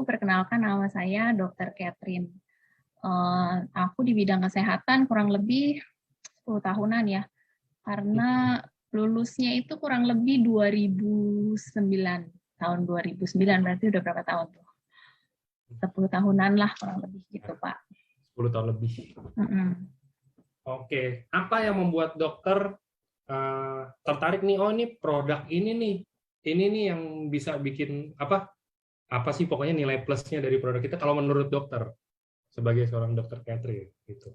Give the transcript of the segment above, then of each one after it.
perkenalkan nama saya Dr. Catherine. Aku di bidang kesehatan kurang lebih 10 tahunan ya, karena lulusnya itu kurang lebih 2009, tahun 2009, berarti udah berapa tahun tuh? 10 tahunan lah kurang lebih gitu, Pak. 10 tahun lebih. Oke, apa yang membuat dokter tertarik nih, oh ini produk ini nih yang bisa bikin apa sih pokoknya nilai plusnya dari produk kita kalau menurut dokter sebagai seorang dokter Catherine gitu.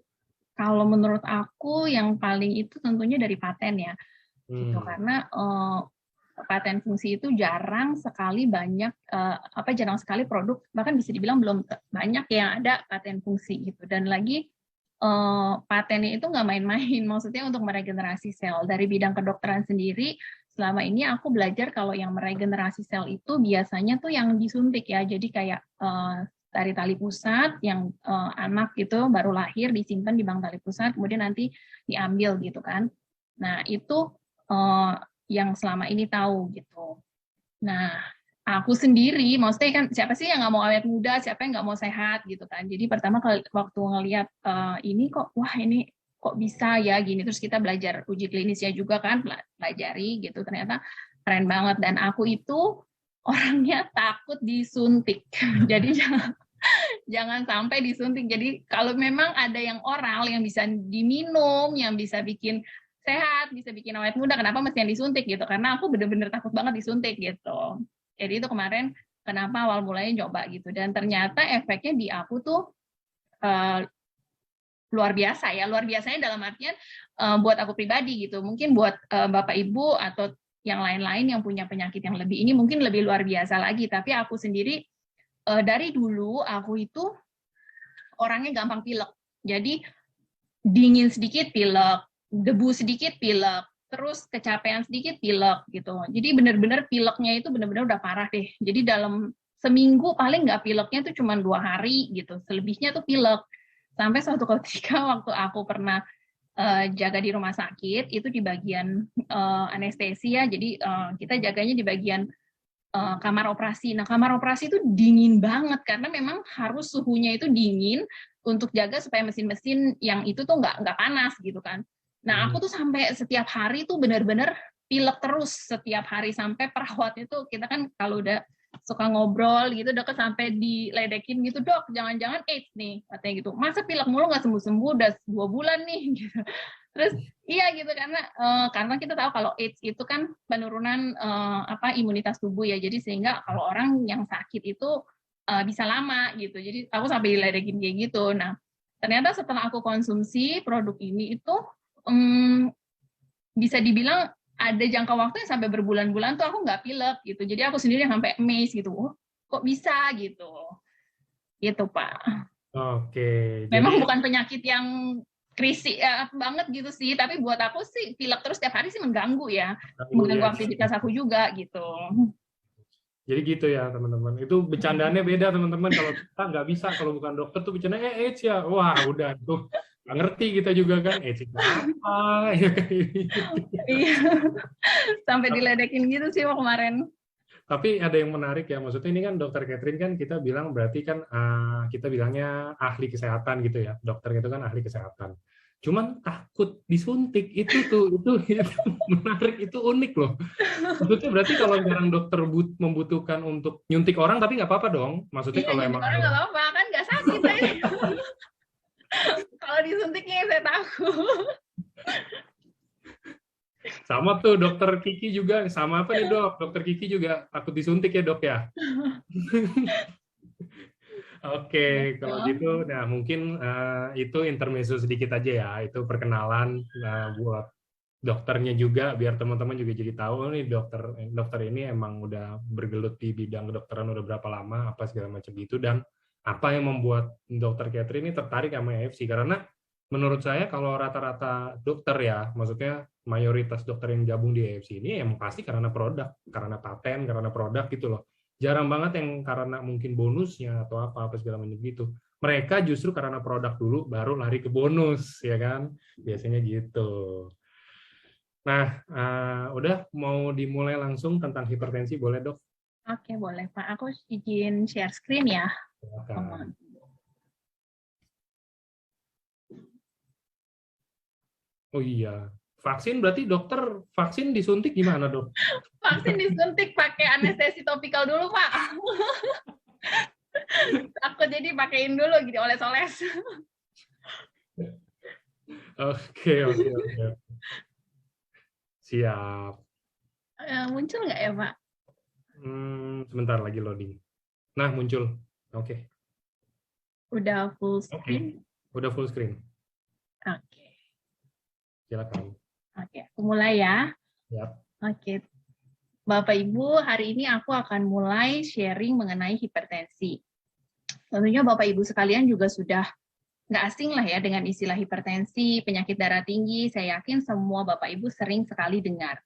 Kalau menurut aku yang paling itu tentunya dari paten ya, gitu, karena paten fungsi itu jarang sekali produk, bahkan bisa dibilang belum banyak yang ada paten fungsi gitu. Dan lagi patennya itu nggak main-main, maksudnya untuk meregenerasi sel. Dari bidang kedokteran sendiri, selama ini aku belajar kalau yang meregenerasi sel itu biasanya tuh yang disuntik ya, jadi kayak dari tali pusat yang anak gitu baru lahir disimpan di bank tali pusat, kemudian nanti diambil gitu kan. Nah itu yang selama ini tahu gitu. Nah aku sendiri, maksudnya kan siapa sih yang nggak mau awet muda, siapa yang nggak mau sehat gitu kan. Jadi pertama waktu ngelihat ini kok, wah ini kok bisa ya gini, terus kita belajar uji klinisnya juga kan, pelajari gitu, ternyata keren banget. Dan aku itu orangnya takut disuntik, jadi jangan sampai disuntik. Jadi kalau memang ada yang oral yang bisa diminum, yang bisa bikin sehat, bisa bikin awet muda, kenapa mesti yang disuntik gitu? Karena aku bener-bener takut banget disuntik gitu. Jadi itu kemarin kenapa awal mulanya coba gitu, dan ternyata efeknya di aku tuh luar biasa ya. Luar biasanya dalam artian buat aku pribadi gitu, mungkin buat Bapak Ibu atau yang lain-lain yang punya penyakit yang lebih ini mungkin lebih luar biasa lagi. Tapi aku sendiri dari dulu aku itu orangnya gampang pilek. Jadi dingin sedikit pilek, debu sedikit pilek, terus kecapean sedikit pilek gitu. Jadi benar-benar pileknya itu benar-benar udah parah deh. Jadi dalam seminggu paling nggak pileknya tuh cuma 2 hari gitu. Selebihnya tuh pilek. Sampai suatu ketika waktu aku pernah jaga di rumah sakit, itu di bagian anestesia, jadi kita jaganya di bagian kamar operasi. Nah, kamar operasi itu dingin banget, karena memang harus suhunya itu dingin untuk jaga supaya mesin-mesin yang itu tuh nggak panas gitu kan. Nah, aku tuh sampai setiap hari tuh benar-benar pilek terus setiap hari, sampai perawat itu kita kan kalau udah suka ngobrol gitu, deket sampai diledekin gitu, dok, jangan-jangan AIDS nih, katanya gitu. Masa pilek mulu nggak sembuh-sembuh, udah 2 bulan nih, gitu. Terus iya gitu, karena kita tahu kalau AIDS itu kan penurunan imunitas tubuh ya, jadi sehingga kalau orang yang sakit itu bisa lama gitu. Jadi aku sampai diledekin kayak gitu. Nah, ternyata setelah aku konsumsi produk ini itu bisa dibilang ada jangka waktu yang sampai berbulan-bulan tuh aku nggak pilek gitu. Jadi aku sendiri yang sampai amazed gitu, oh, kok bisa gitu. Gitu, Pak. Oke. Memang bukan penyakit yang krisis banget gitu sih, tapi buat aku sih pilek terus setiap hari sih mengganggu ya. Mengganggu aktivitas aku juga gitu. Jadi gitu ya teman-teman. Itu bercandaannya beda teman-teman. Kalau kita nggak bisa, kalau bukan dokter tuh bercanda AIDS ya. Wah udah tuh nggak ngerti kita juga kan AIDS itu apa. Iya. Sampai diledekin gitu sih kemarin. Tapi ada yang menarik ya. Maksudnya ini kan dokter Catherine kan kita bilang berarti kan kita bilangnya ahli kesehatan gitu ya. Dokter itu kan ahli kesehatan. Cuman takut disuntik itu menarik, itu unik loh. Maksudnya berarti kalau sekarang dokter membutuhkan untuk nyuntik orang, tapi nggak apa-apa dong. Maksudnya kalau emang orang nggak apa-apa kan, nggak sakit saya. Kalau disuntiknya saya takut. Sama tuh dokter Kiki juga, sama apa nih dok? Dokter Kiki juga takut disuntik ya dok ya? Oke, kalau gitu, nah mungkin itu intermezzo sedikit aja ya, itu perkenalan buat dokternya juga, biar teman-teman juga jadi tahu nih dokter ini emang udah bergelut di bidang kedokteran udah berapa lama, apa segala macam gitu, dan apa yang membuat dokter Catherine ini tertarik sama AFC, karena menurut saya kalau rata-rata dokter ya, maksudnya mayoritas dokter yang gabung di AFC ini emang pasti karena produk, karena paten, karena produk gitu loh. Jarang banget yang karena mungkin bonusnya atau apa segala macam gitu. Mereka justru karena produk dulu baru lari ke bonus, ya kan? Biasanya gitu. Nah, udah mau dimulai langsung tentang hipertensi, boleh dok? Oke, boleh Pak. Aku izin share screen ya. Silakan. Oh iya, vaksin berarti dokter vaksin disuntik gimana dok? Vaksin disuntik pakai anestesi topikal dulu Pak. Takut jadi pakein dulu gitu, oles-oles. Oke, oke, oke. Siap. Muncul nggak ya Pak? Sebentar lagi loading. Nah, muncul. Oke. Udah full Oke. screen? Udah full screen. Oke. Silakan. Oke, aku mulai ya. Siap. Oke, Bapak Ibu, hari ini aku akan mulai sharing mengenai hipertensi. Tentunya Bapak Ibu sekalian juga sudah nggak asing lah ya dengan istilah hipertensi, penyakit darah tinggi. Saya yakin semua Bapak Ibu sering sekali dengar.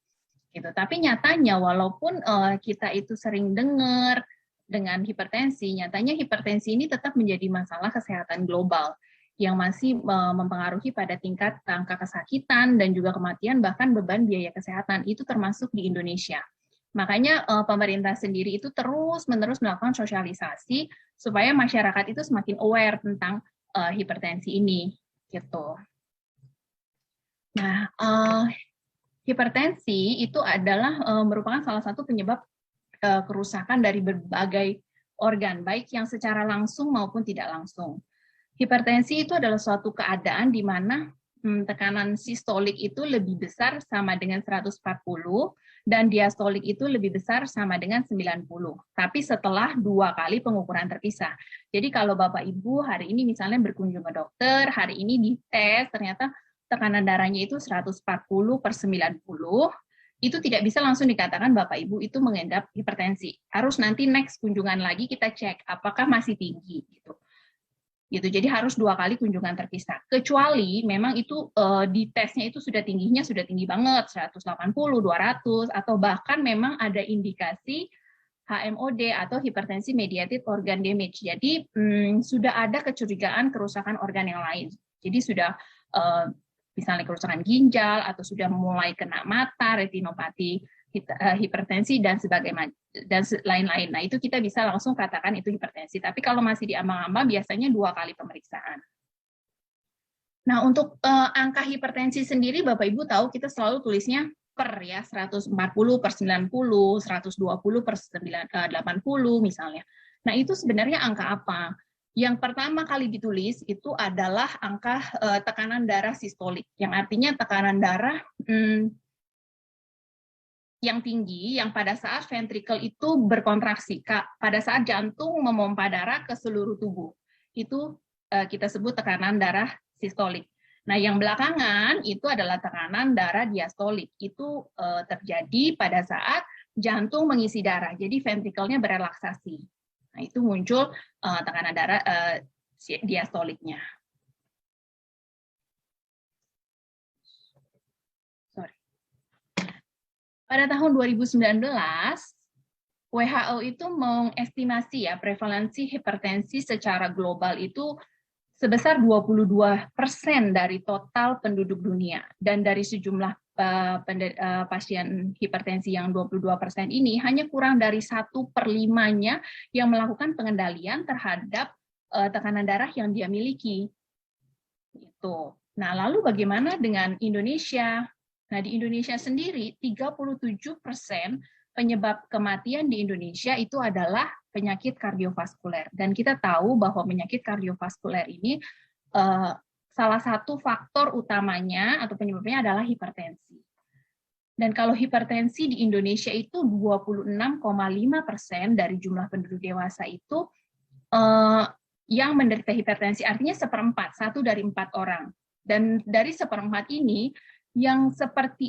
Gitu. Tapi nyatanya walaupun kita itu sering dengar dengan hipertensi, nyatanya hipertensi ini tetap menjadi masalah kesehatan global yang masih mempengaruhi pada tingkat angka kesakitan dan juga kematian, bahkan beban biaya kesehatan itu termasuk di Indonesia. Makanya pemerintah sendiri itu terus-menerus melakukan sosialisasi supaya masyarakat itu semakin aware tentang hipertensi ini, gitu. Nah, hipertensi itu adalah merupakan salah satu penyebab kerusakan dari berbagai organ, baik yang secara langsung maupun tidak langsung. Hipertensi itu adalah suatu keadaan di mana tekanan sistolik itu lebih besar sama dengan 140 dan diastolik itu lebih besar sama dengan 90. Tapi setelah 2 kali pengukuran terpisah. Jadi kalau Bapak Ibu hari ini misalnya berkunjung ke dokter, hari ini dites ternyata tekanan darahnya itu 140/90, itu tidak bisa langsung dikatakan Bapak Ibu itu mengidap hipertensi. Harus nanti next kunjungan lagi kita cek apakah masih tinggi gitu. Jadi harus 2 kali kunjungan terpisah. Kecuali memang itu di tesnya itu sudah tinggi banget, 180, 200 atau bahkan memang ada indikasi HMOD atau hipertensi mediated organ damage. Jadi sudah ada kecurigaan kerusakan organ yang lain. Jadi sudah misalnya kerusakan ginjal atau sudah mulai kena mata, retinopati, hipertensi dan sebagainya dan lain-lain. Nah, itu kita bisa langsung katakan itu hipertensi. Tapi kalau masih di ambang-ambang biasanya 2 kali pemeriksaan. Nah, untuk angka hipertensi sendiri Bapak Ibu tahu kita selalu tulisnya per ya, 140/90, 120/80 misalnya. Nah, itu sebenarnya angka apa? Yang pertama kali ditulis itu adalah angka tekanan darah sistolik, yang artinya tekanan darah yang tinggi, yang pada saat ventricle itu berkontraksi, pada saat jantung memompa darah ke seluruh tubuh. Itu kita sebut tekanan darah sistolik. Nah, yang belakangan itu adalah tekanan darah diastolik. Itu terjadi pada saat jantung mengisi darah, jadi ventrikelnya berelaksasi. Nah, itu muncul tekanan darah diastoliknya. Pada tahun 2019, WHO itu mengestimasi ya prevalensi hipertensi secara global itu sebesar 22% dari total penduduk dunia. Dan dari sejumlah pasien hipertensi yang 22% ini, hanya kurang dari 1/5-nya yang melakukan pengendalian terhadap tekanan darah yang dia miliki. Gitu. Nah, lalu bagaimana dengan Indonesia? Nah, di Indonesia sendiri, 37% penyebab kematian di Indonesia itu adalah penyakit kardiovaskuler. Dan kita tahu bahwa penyakit kardiovaskuler ini salah satu faktor utamanya atau penyebabnya adalah hipertensi. Dan kalau hipertensi di Indonesia itu 26,5% dari jumlah penduduk dewasa itu yang menderita hipertensi, artinya 1/4, 1 dari 4 orang. Dan dari 1/4 ini, yang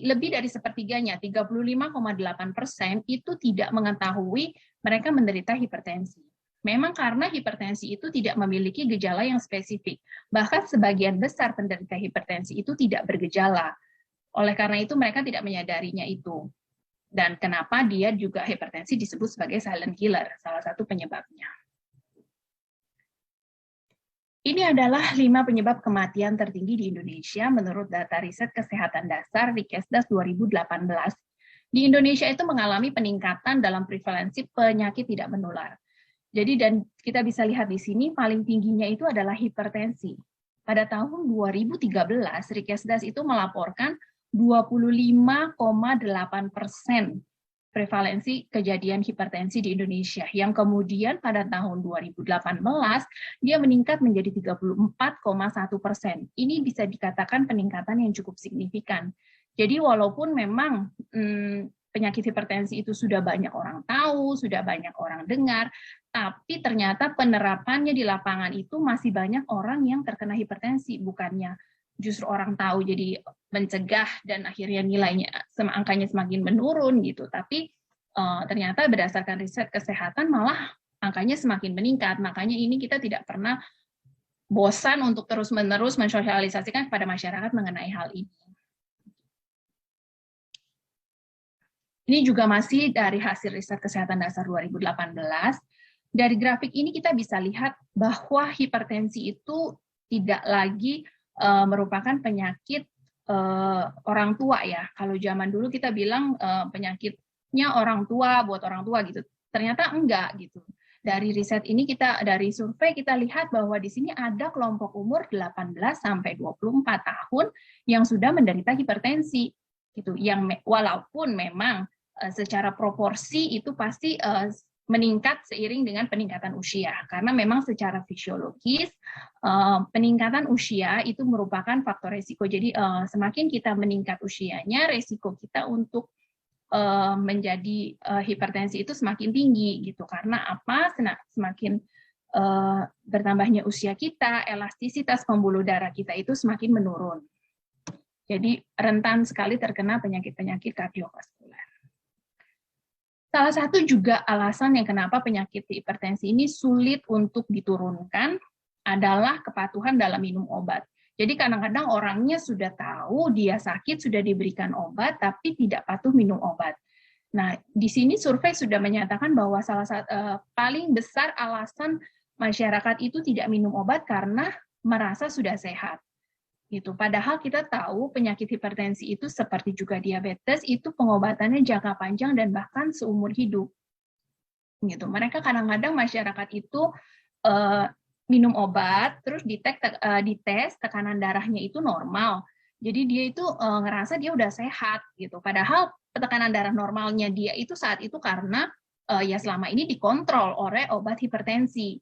lebih dari sepertiganya, 35,8% itu tidak mengetahui mereka menderita hipertensi. Memang karena hipertensi itu tidak memiliki gejala yang spesifik. Bahkan sebagian besar penderita hipertensi itu tidak bergejala. Oleh karena itu mereka tidak menyadarinya itu. Dan kenapa dia juga hipertensi disebut sebagai silent killer, salah satu penyebabnya. Ini adalah 5 penyebab kematian tertinggi di Indonesia menurut data riset kesehatan dasar Rikesdas 2018. Di Indonesia itu mengalami peningkatan dalam prevalensi penyakit tidak menular. Jadi dan kita bisa lihat di sini paling tingginya itu adalah hipertensi. Pada tahun 2013, Rikesdas itu melaporkan 25,8% prevalensi kejadian hipertensi di Indonesia, yang kemudian pada tahun 2018 dia meningkat menjadi 34,1%. Ini bisa dikatakan peningkatan yang cukup signifikan. Jadi walaupun memang penyakit hipertensi itu sudah banyak orang tahu, sudah banyak orang dengar, tapi ternyata penerapannya di lapangan itu masih banyak orang yang terkena hipertensi, bukannya justru orang tahu jadi mencegah dan akhirnya nilainya angkanya semakin menurun gitu. Tapi ternyata berdasarkan riset kesehatan malah angkanya semakin meningkat. Makanya ini kita tidak pernah bosan untuk terus-menerus mensosialisasikan kepada masyarakat mengenai hal ini. Ini juga masih dari hasil riset kesehatan dasar 2018. Dari grafik ini kita bisa lihat bahwa hipertensi itu tidak lagi merupakan penyakit orang tua ya. Kalau zaman dulu kita bilang penyakitnya orang tua buat orang tua gitu. Ternyata enggak gitu. Dari riset ini dari survei kita lihat bahwa di sini ada kelompok umur 18 sampai 24 tahun yang sudah menderita hipertensi gitu. Yang walaupun memang secara proporsi itu pasti meningkat seiring dengan peningkatan usia, karena memang secara fisiologis peningkatan usia itu merupakan faktor resiko. Jadi semakin kita meningkat usianya, resiko kita untuk menjadi hipertensi itu semakin tinggi gitu. Karena apa? Semakin bertambahnya usia kita, elastisitas pembuluh darah kita itu semakin menurun. Jadi rentan sekali terkena penyakit-penyakit kardiovaskular. Salah satu juga alasan yang kenapa penyakit hipertensi ini sulit untuk diturunkan adalah kepatuhan dalam minum obat. Jadi kadang-kadang orangnya sudah tahu dia sakit, sudah diberikan obat, tapi tidak patuh minum obat. Nah, di sini survei sudah menyatakan bahwa salah satu paling besar alasan masyarakat itu tidak minum obat karena merasa sudah sehat. Gitu. Padahal kita tahu penyakit hipertensi itu seperti juga diabetes itu pengobatannya jangka panjang dan bahkan seumur hidup. Gitu. Mereka kadang-kadang masyarakat itu minum obat terus dites tekanan darahnya itu normal. Jadi dia itu ngerasa dia udah sehat gitu. Padahal tekanan darah normalnya dia itu saat itu karena ya selama ini dikontrol oleh obat hipertensi.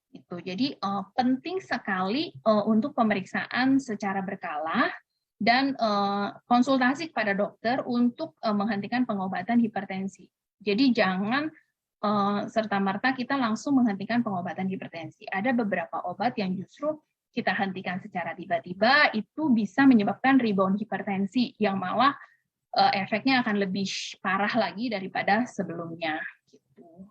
Gitu. Jadi penting sekali untuk pemeriksaan secara berkala dan konsultasi kepada dokter untuk menghentikan pengobatan hipertensi. Jadi jangan serta-merta kita langsung menghentikan pengobatan hipertensi. Ada beberapa obat yang justru kita hentikan secara tiba-tiba itu bisa menyebabkan rebound hipertensi yang malah efeknya akan lebih parah lagi daripada sebelumnya. Gitu.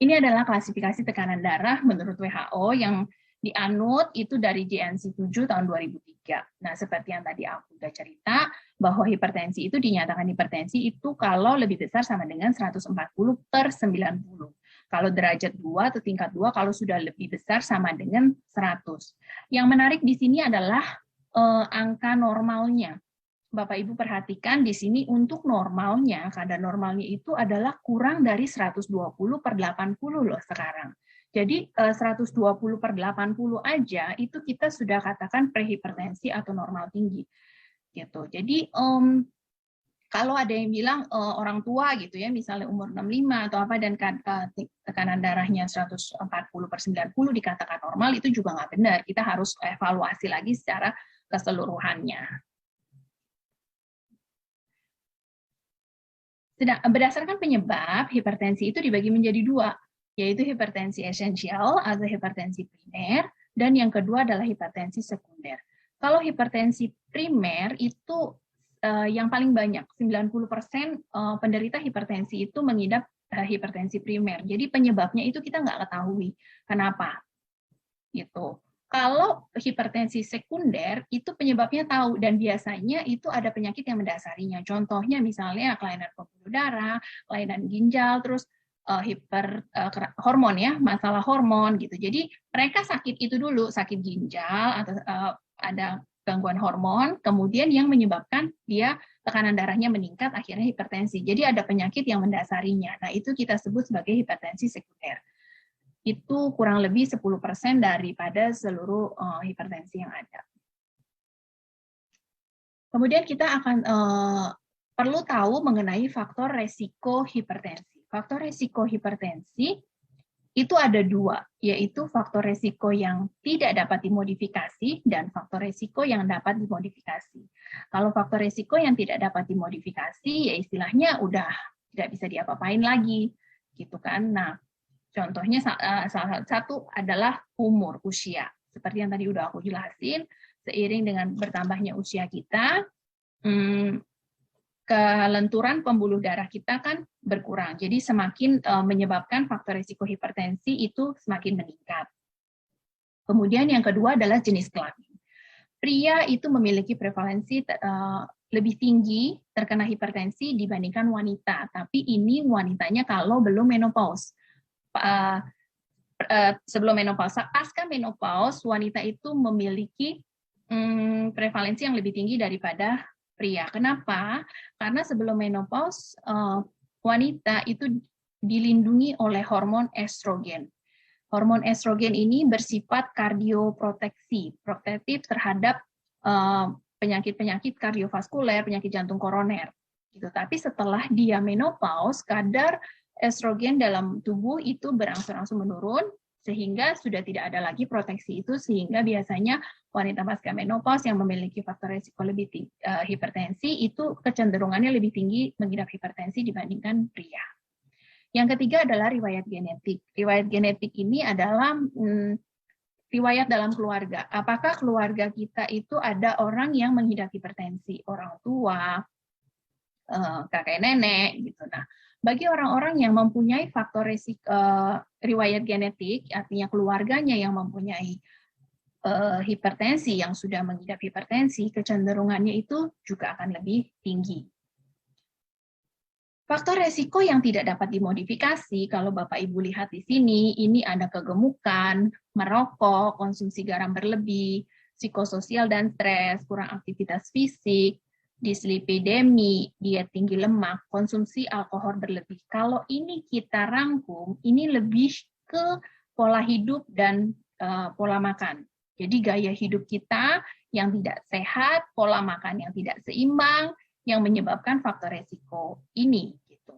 Ini adalah klasifikasi tekanan darah menurut WHO yang dianut itu dari JNC 7 tahun 2003. Nah, seperti yang tadi aku sudah cerita, bahwa hipertensi itu dinyatakan hipertensi itu kalau lebih besar sama dengan 140/90. Kalau derajat 2 atau tingkat 2 kalau sudah lebih besar sama dengan 100. Yang menarik di sini adalah angka normalnya. Bapak Ibu perhatikan di sini untuk normalnya, kadar normalnya itu adalah kurang dari 120/80 loh sekarang. Jadi 120/80 aja itu kita sudah katakan prehipertensi atau normal tinggi. Gitu. Jadi kalau ada yang bilang orang tua gitu ya, misalnya umur 65 atau apa dan tekanan darahnya 140/90 dikatakan normal, itu juga nggak benar. Kita harus evaluasi lagi secara keseluruhannya. Berdasarkan penyebab, hipertensi itu dibagi menjadi dua, yaitu hipertensi esensial atau hipertensi primer, dan yang kedua adalah hipertensi sekunder. Kalau hipertensi primer itu yang paling banyak, 90% penderita hipertensi itu mengidap hipertensi primer. Jadi penyebabnya itu kita nggak ketahui. Kenapa? Gitu. Kalau hipertensi sekunder, itu penyebabnya tahu, dan biasanya itu ada penyakit yang mendasarinya. Contohnya misalnya kelainan pembuluh darah, kelainan ginjal, terus hormon ya, masalah hormon gitu. Jadi mereka sakit itu dulu, sakit ginjal, atau ada gangguan hormon, kemudian yang menyebabkan dia tekanan darahnya meningkat, akhirnya hipertensi. Jadi ada penyakit yang mendasarinya. Nah, itu kita sebut sebagai hipertensi sekunder. Itu kurang lebih 10% daripada seluruh hipertensi yang ada. Kemudian kita akan perlu tahu mengenai faktor resiko hipertensi. Faktor resiko hipertensi itu ada dua, yaitu faktor resiko yang tidak dapat dimodifikasi dan faktor resiko yang dapat dimodifikasi. Kalau faktor resiko yang tidak dapat dimodifikasi, ya istilahnya udah tidak bisa diapa-apain lagi, gitu kan. Nah, contohnya salah satu adalah umur, usia. Seperti yang tadi udah aku jelasin, seiring dengan bertambahnya usia kita, kelenturan pembuluh darah kita kan berkurang. Jadi semakin menyebabkan faktor risiko hipertensi itu semakin meningkat. Kemudian yang kedua adalah jenis kelamin. Pria itu memiliki prevalensi lebih tinggi terkena hipertensi dibandingkan wanita. Tapi ini wanitanya kalau belum menopause. Sebelum menopause, pasca menopause, wanita itu memiliki prevalensi yang lebih tinggi daripada pria. Kenapa? Karena sebelum menopause, wanita itu dilindungi oleh hormon estrogen. Hormon estrogen ini bersifat kardioproteksi, protektif terhadap penyakit-penyakit kardiovaskuler, penyakit jantung koroner. Gitu. Tapi setelah dia menopause, kadar estrogen dalam tubuh itu berangsur-angsur menurun, sehingga sudah tidak ada lagi proteksi itu, sehingga biasanya wanita pasca menopause yang memiliki faktor risiko lebih tinggi, hipertensi itu kecenderungannya lebih tinggi mengidap hipertensi dibandingkan pria. Yang ketiga adalah riwayat genetik. Riwayat genetik ini adalah riwayat dalam keluarga. Apakah keluarga kita itu ada orang yang mengidap hipertensi, orang tua, kakek nenek, gitu. Nah, bagi orang-orang yang mempunyai faktor risiko riwayat genetik, artinya keluarganya yang mempunyai hipertensi, yang sudah mengidap hipertensi, kecenderungannya itu juga akan lebih tinggi. Faktor resiko yang tidak dapat dimodifikasi, kalau Bapak Ibu lihat di sini, ini ada kegemukan, merokok, konsumsi garam berlebih, psikososial dan stres, kurang aktivitas fisik, dislipidemi, diet tinggi lemak, konsumsi alkohol berlebih. Kalau ini kita rangkum, ini lebih ke pola hidup dan pola makan. Jadi gaya hidup kita yang tidak sehat, pola makan yang tidak seimbang, yang menyebabkan faktor resiko ini. Gitu.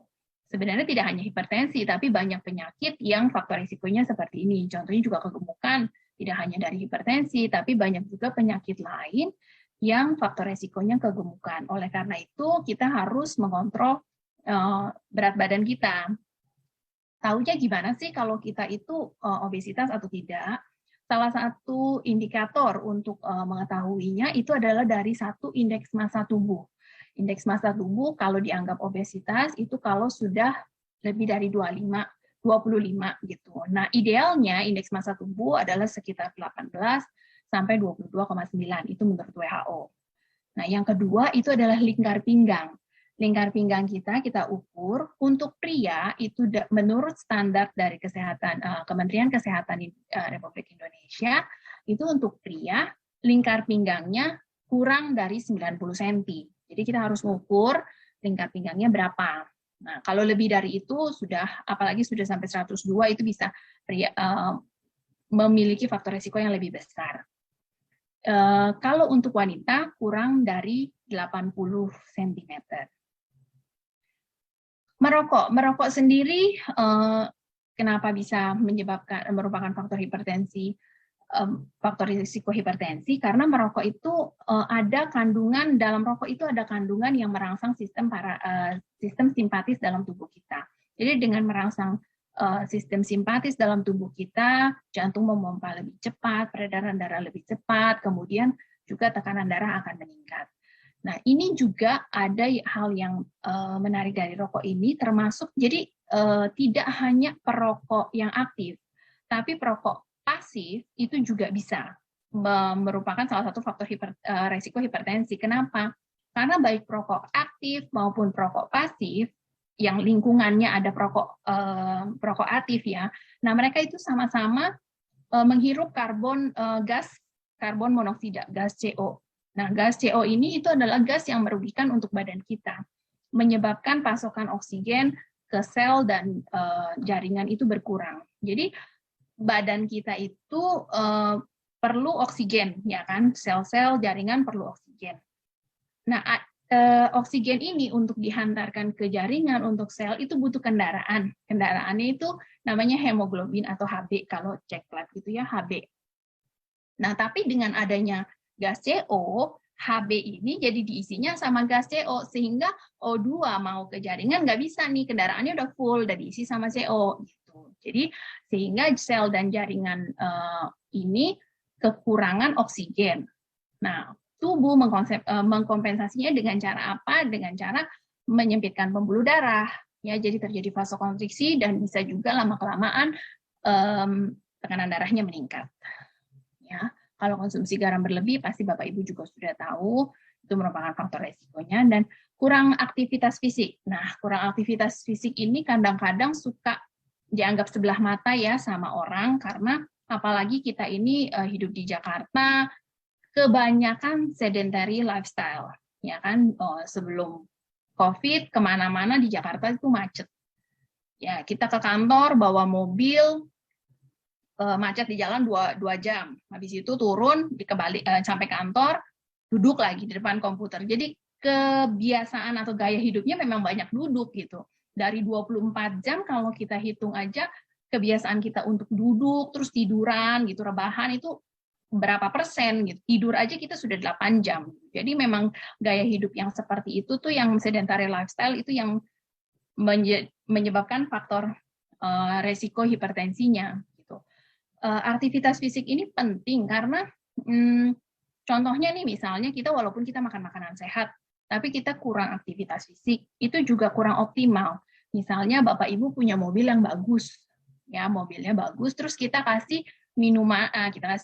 Sebenarnya tidak hanya hipertensi, tapi banyak penyakit yang faktor resikonya seperti ini. Contohnya juga kegemukan, tidak hanya dari hipertensi, tapi banyak juga penyakit lain yang faktor resikonya kegemukan. Oleh karena itu, kita harus mengontrol berat badan kita. Tahunya gimana sih kalau kita itu obesitas atau tidak? Salah satu indikator untuk mengetahuinya itu adalah dari satu indeks massa tubuh. Indeks massa tubuh kalau dianggap obesitas itu kalau sudah lebih dari 25 gitu. Nah, idealnya indeks massa tubuh adalah sekitar 18 sampai 22,9 itu menurut WHO. Nah, yang kedua itu adalah lingkar pinggang. Lingkar pinggang kita ukur untuk pria itu menurut standar dari Kementerian Kesehatan Republik Indonesia itu untuk pria lingkar pinggangnya kurang dari 90 cm. Jadi kita harus mengukur lingkar pinggangnya berapa. Nah, kalau lebih dari itu sudah, apalagi sudah sampai 102 itu bisa pria memiliki faktor risiko yang lebih besar. Kalau untuk wanita kurang dari 80 cm. Merokok sendiri kenapa bisa merupakan faktor hipertensi, faktor risiko hipertensi? Karena merokok itu ada kandungan, dalam rokok itu ada kandungan yang merangsang sistem simpatis dalam tubuh kita. Jadi dengan merangsang sistem simpatis dalam tubuh kita, jantung memompa lebih cepat, peredaran darah lebih cepat, kemudian juga tekanan darah akan meningkat. Nah, ini juga ada hal yang menarik dari rokok ini, termasuk jadi tidak hanya perokok yang aktif, tapi perokok pasif itu juga bisa merupakan salah satu faktor resiko hipertensi. Kenapa? Karena baik perokok aktif maupun perokok pasif, yang lingkungannya ada perokok aktif ya. Nah, mereka itu sama-sama menghirup gas karbon monoksida, gas CO. Nah, gas CO ini itu adalah gas yang merugikan untuk badan kita, menyebabkan pasokan oksigen ke sel dan jaringan itu berkurang. Jadi badan kita itu perlu oksigen, ya kan? Sel-sel jaringan perlu oksigen. Nah, oksigen ini untuk dihantarkan ke jaringan untuk sel itu butuh kendaraan. Kendaraannya itu namanya hemoglobin atau HB kalau cek lab gitu ya, HB. Nah, tapi dengan adanya gas CO, HB ini jadi diisinya sama gas CO, sehingga O2 mau ke jaringan nggak bisa nih, kendaraannya udah full, udah diisi sama CO. Gitu. Jadi, sehingga sel dan jaringan ini kekurangan oksigen. Nah, tubuh mengkompensasinya dengan cara apa? Dengan cara menyempitkan pembuluh darah. Ya, jadi terjadi vasokonstriksi dan bisa juga lama-kelamaan tekanan darahnya meningkat. Ya, kalau konsumsi garam berlebih pasti Bapak Ibu juga sudah tahu itu merupakan faktor resikonya, dan kurang aktivitas fisik. Nah, kurang aktivitas fisik ini kadang-kadang suka dianggap sebelah mata ya sama orang, karena apalagi kita ini hidup di Jakarta, kebanyakan sedentary lifestyle, ya kan. Sebelum COVID kemana-mana di Jakarta itu macet. Ya, kita ke kantor bawa mobil, macet di jalan 2 jam. Habis itu turun, sampai kantor, duduk lagi di depan komputer. Jadi kebiasaan atau gaya hidupnya memang banyak duduk gitu. Dari 24 jam kalau kita hitung aja, kebiasaan kita untuk duduk, terus tiduran gitu, rebahan itu berapa persen gitu. Tidur aja kita sudah 8 jam. Jadi memang gaya hidup yang seperti itu tuh, yang sedentary lifestyle itu yang menyebabkan faktor resiko hipertensinya. Aktivitas fisik ini penting karena contohnya nih, misalnya kita walaupun kita makan makanan sehat, tapi kita kurang aktivitas fisik, itu juga kurang optimal. Misalnya Bapak Ibu punya mobil yang bagus, ya mobilnya bagus, terus kita kasih minuman, kita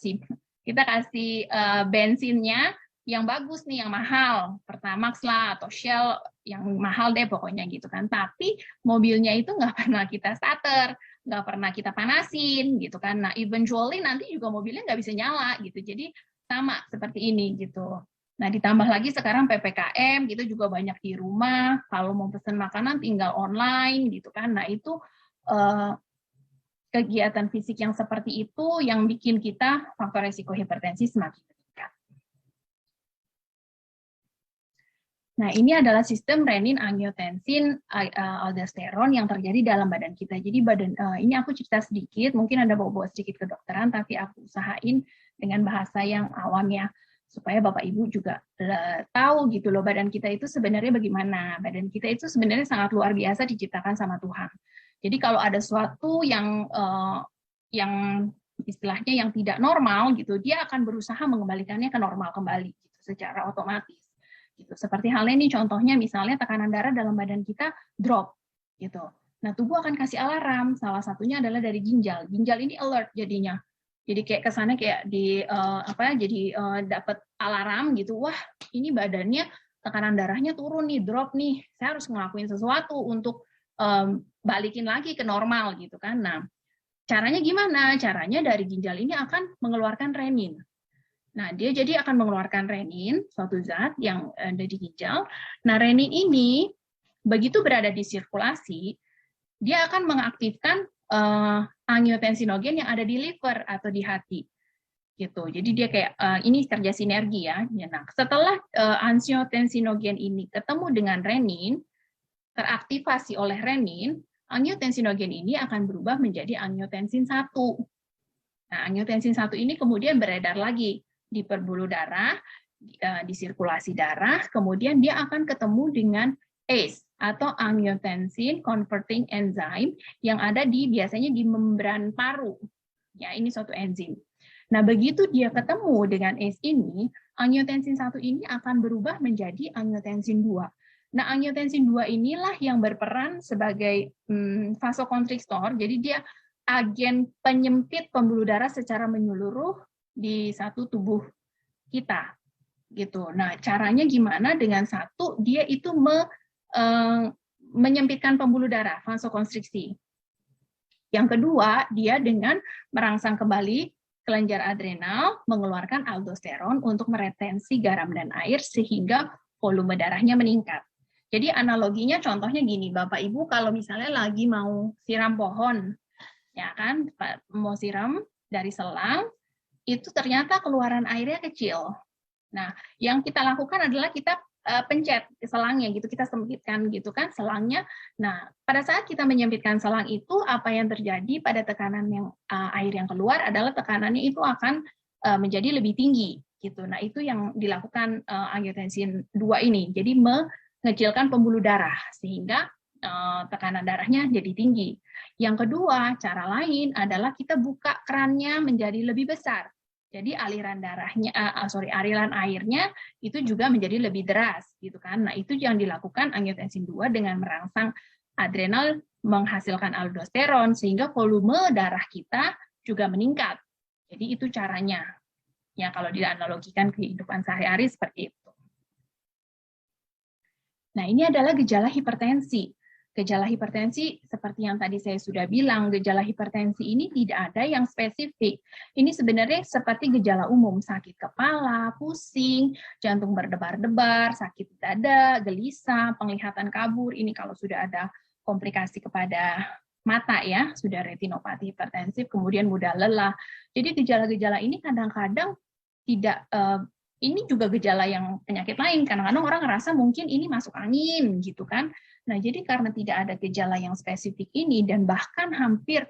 kasih bensinnya yang bagus nih, yang mahal, Pertamax lah atau Shell, yang mahal deh pokoknya gitu kan. Tapi mobilnya itu nggak pernah kita starter, nggak pernah kita panasin gitu kan. Nah, eventually nanti juga mobilnya nggak bisa nyala gitu. Jadi sama seperti ini gitu. Nah, ditambah lagi sekarang PPKM gitu juga banyak di rumah. Kalau mau pesan makanan tinggal online gitu kan. Nah, itu kegiatan fisik yang seperti itu yang bikin kita faktor resiko hipertensi semakin meningkat. Nah, ini adalah sistem renin, angiotensin, aldosteron yang terjadi dalam badan kita. Jadi ini aku cerita sedikit, mungkin ada bawa-bawa sedikit kedokteran, tapi aku usahain dengan bahasa yang awam ya, supaya Bapak Ibu juga tahu gitu loh, badan kita itu sebenarnya bagaimana. Badan kita itu sebenarnya sangat luar biasa diciptakan sama Tuhan. Jadi kalau ada sesuatu yang istilahnya yang tidak normal gitu, dia akan berusaha mengembalikannya ke normal kembali gitu, secara otomatis. Gitu. Seperti halnya nih contohnya, misalnya tekanan darah dalam badan kita drop gitu. Nah, tubuh akan kasih alarm, salah satunya adalah dari ginjal. Ginjal ini alert jadinya. Jadi kayak kesannya kayak dapat alarm gitu. Wah, ini badannya tekanan darahnya turun nih, drop nih. Saya harus ngelakuin sesuatu untuk balikin lagi ke normal gitu kan. Nah, caranya gimana? Caranya dari ginjal ini akan mengeluarkan renin. Nah, dia jadi akan mengeluarkan renin, suatu zat yang ada di ginjal. Nah, renin ini begitu berada di sirkulasi, dia akan mengaktifkan angiotensinogen yang ada di liver atau di hati. Gitu. Jadi dia kayak ini kerja sinergi ya. Nah, setelah angiotensinogen ini ketemu dengan renin, teraktivasi oleh renin, angiotensinogen ini akan berubah menjadi angiotensin 1. Nah, angiotensin 1 ini kemudian beredar lagi di pembuluh darah, di sirkulasi darah, kemudian dia akan ketemu dengan ACE atau angiotensin converting enzyme yang ada biasanya di membran paru. Ya, ini suatu enzim. Nah, begitu dia ketemu dengan ACE ini, angiotensin 1 ini akan berubah menjadi angiotensin 2. Nah, angiotensin 2 inilah yang berperan sebagai vasokonstriktor, jadi dia agen penyempit pembuluh darah secara menyeluruh di satu tubuh kita gitu. Nah, caranya gimana? Dengan satu, dia itu menyempitkan pembuluh darah, vasokonstriksi. Yang kedua, dia dengan merangsang kembali kelenjar adrenal mengeluarkan aldosteron untuk meretensi garam dan air sehingga volume darahnya meningkat. Jadi analoginya contohnya gini, Bapak Ibu kalau misalnya lagi mau siram pohon, ya kan, mau siram dari selang, itu ternyata keluaran airnya kecil. Nah, yang kita lakukan adalah kita pencet selangnya gitu, kita sempitkan gitu kan selangnya. Nah, pada saat kita menyempitkan selang itu, apa yang terjadi pada tekanan yang air yang keluar adalah tekanannya itu akan menjadi lebih tinggi gitu. Nah, itu yang dilakukan angiotensin 2 ini. Jadi mengecilkan pembuluh darah sehingga tekanan darahnya jadi tinggi. Yang kedua, cara lain adalah kita buka kerannya menjadi lebih besar. Jadi aliran darahnya, aliran airnya itu juga menjadi lebih deras, gitu kan? Nah itu yang dilakukan angiotensin 2 dengan merangsang adrenal menghasilkan aldosteron sehingga volume darah kita juga meningkat. Jadi itu caranya. Ya kalau dianalogikan kehidupan sehari-hari seperti itu. Nah ini adalah gejala hipertensi. Gejala hipertensi, seperti yang tadi saya sudah bilang, gejala hipertensi ini tidak ada yang spesifik. Ini sebenarnya seperti gejala umum, sakit kepala, pusing, jantung berdebar-debar, sakit dada, gelisah, penglihatan kabur. Ini kalau sudah ada komplikasi kepada mata ya, sudah retinopati hipertensif, kemudian mudah lelah. Jadi gejala-gejala ini kadang-kadang tidak, ini juga gejala yang penyakit lain. Kadang-kadang orang ngerasa mungkin ini masuk angin gitu kan. Nah, jadi karena tidak ada gejala yang spesifik ini dan bahkan hampir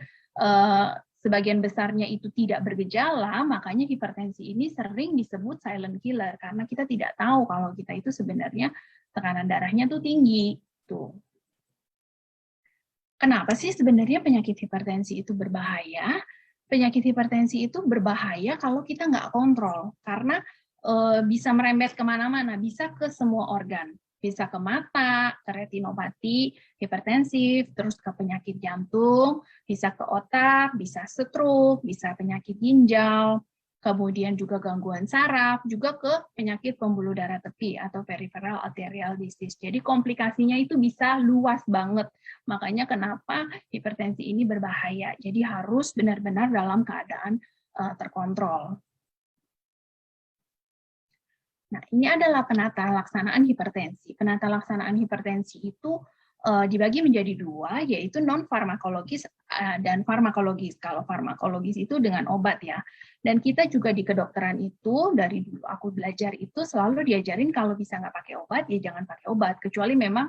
sebagian besarnya itu tidak bergejala, makanya hipertensi ini sering disebut silent killer karena kita tidak tahu kalau kita itu sebenarnya tekanan darahnya tuh tinggi. Tuh. Kenapa sih sebenarnya penyakit hipertensi itu berbahaya? Penyakit hipertensi itu berbahaya kalau kita nggak kontrol karena bisa merembet kemana-mana, bisa ke semua organ. Bisa ke mata, ke retinopati, hipertensif, terus ke penyakit jantung, bisa ke otak, bisa stroke, bisa penyakit ginjal, kemudian juga gangguan saraf, juga ke penyakit pembuluh darah tepi atau peripheral arterial disease. Jadi komplikasinya itu bisa luas banget. Makanya kenapa hipertensi ini berbahaya. Jadi harus benar-benar dalam keadaan terkontrol. Nah, ini adalah penata laksanaan hipertensi. Penata laksanaan hipertensi itu dibagi menjadi dua, yaitu non-farmakologis dan farmakologis. Kalau farmakologis itu dengan obat ya. Dan kita juga di kedokteran itu, dari dulu aku belajar itu selalu diajarin kalau bisa nggak pakai obat, ya jangan pakai obat. Kecuali memang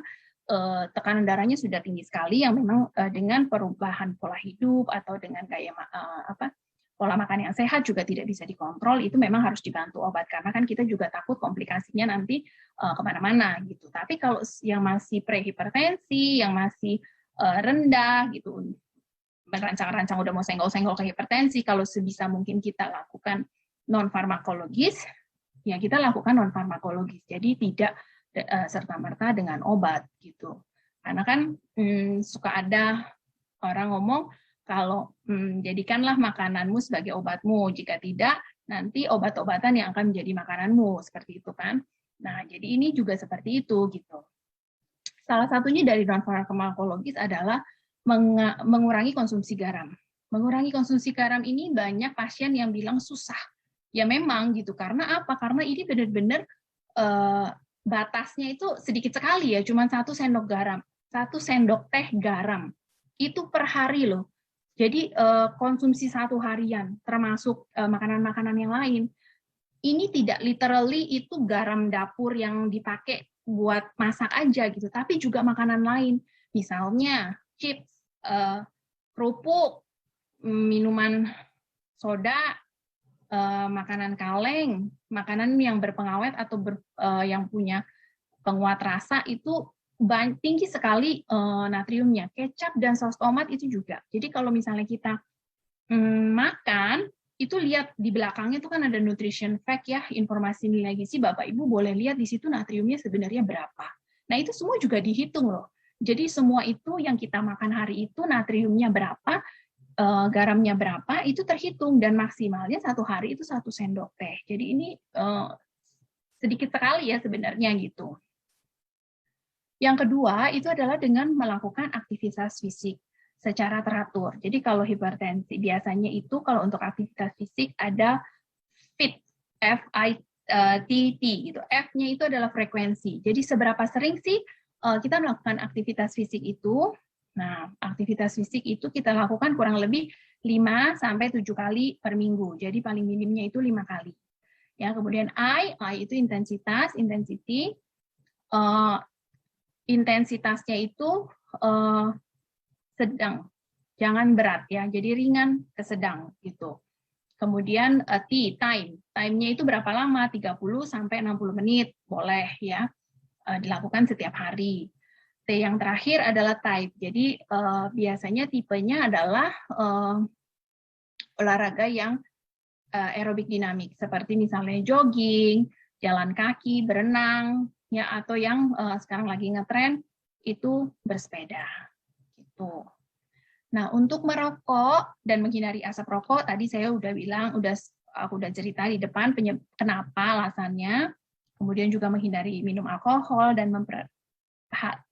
tekanan darahnya sudah tinggi sekali, yang memang dengan perubahan pola hidup atau dengan gaya pola makan yang sehat juga tidak bisa dikontrol, itu memang harus dibantu obat karena kan kita juga takut komplikasinya nanti kemana-mana gitu. Tapi kalau yang masih prehipertensi, yang masih rendah gitu, merancang-rancang udah mau senggol-senggol ke hipertensi, kalau sebisa mungkin kita lakukan non farmakologis, ya kita lakukan non farmakologis. Jadi tidak serta-merta dengan obat gitu. Karena kan suka ada orang ngomong kalau jadikanlah makananmu sebagai obatmu, jika tidak nanti obat-obatan yang akan menjadi makananmu, seperti itu kan. Nah, jadi ini juga seperti itu gitu. Salah satunya dari non farmakologis adalah mengurangi konsumsi garam. Mengurangi konsumsi garam ini banyak pasien yang bilang susah. Ya memang gitu, karena apa? Karena ini benar-benar batasnya itu sedikit sekali ya, cuma 1 sendok garam, 1 sendok teh garam. Itu per hari loh. Jadi konsumsi 1 harian, termasuk makanan-makanan yang lain. Ini tidak literally itu garam dapur yang dipakai buat masak aja gitu, tapi juga makanan lain. Misalnya chips, kerupuk, minuman soda, makanan kaleng, makanan yang berpengawet atau yang punya penguat rasa itu tinggi sekali natriumnya. Kecap dan saus tomat itu juga. Jadi kalau misalnya kita makan, itu lihat di belakangnya itu kan ada nutrition fact ya, informasi nilai gizi, Bapak Ibu boleh lihat di situ natriumnya sebenarnya berapa. Nah itu semua juga dihitung loh. Jadi semua itu yang kita makan hari itu natriumnya berapa, garamnya berapa, itu terhitung dan maksimalnya 1 hari itu 1 sendok teh. Jadi ini sedikit sekali ya sebenarnya gitu. Yang kedua itu adalah dengan melakukan aktivitas fisik. secara teratur. Jadi kalau hipertensi biasanya itu kalau untuk aktivitas fisik ada FIT, FIT gitu. F-nya itu adalah frekuensi. Jadi seberapa sering sih kita melakukan aktivitas fisik itu? Nah, aktivitas fisik itu kita lakukan kurang lebih 5 sampai 7 kali per minggu. Jadi paling minimnya itu 5 kali. Ya, kemudian I itu intensitas, intensity. Intensitasnya itu sedang, jangan berat ya, jadi ringan ke sedang gitu. Kemudian time-nya itu berapa lama? 30 sampai 60 menit, boleh ya, dilakukan setiap hari. T yang terakhir adalah type. Jadi biasanya tipenya adalah olahraga yang aerobik dinamik, seperti misalnya jogging, jalan kaki, berenang, ya, atau yang sekarang lagi ngetren itu bersepeda. Gitu. Nah, untuk merokok dan menghindari asap rokok, tadi saya udah bilang, aku udah cerita di depan kenapa alasannya. Kemudian juga menghindari minum alkohol dan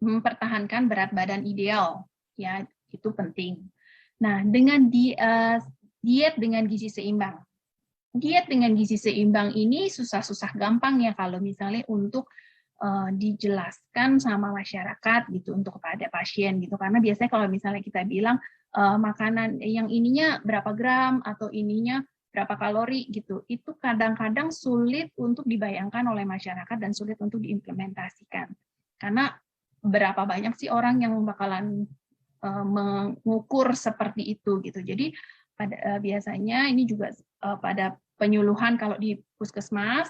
mempertahankan berat badan ideal, ya, itu penting. Nah, dengan diet dengan gizi seimbang. Diet dengan gizi seimbang ini susah-susah gampang ya kalau misalnya untuk dijelaskan sama masyarakat gitu, untuk kepada pasien gitu, karena biasanya kalau misalnya kita bilang makanan yang ininya berapa gram atau ininya berapa kalori gitu, itu kadang-kadang sulit untuk dibayangkan oleh masyarakat dan sulit untuk diimplementasikan, karena berapa banyak sih orang yang bakalan mengukur seperti itu gitu. Jadi biasanya ini juga pada penyuluhan kalau di puskesmas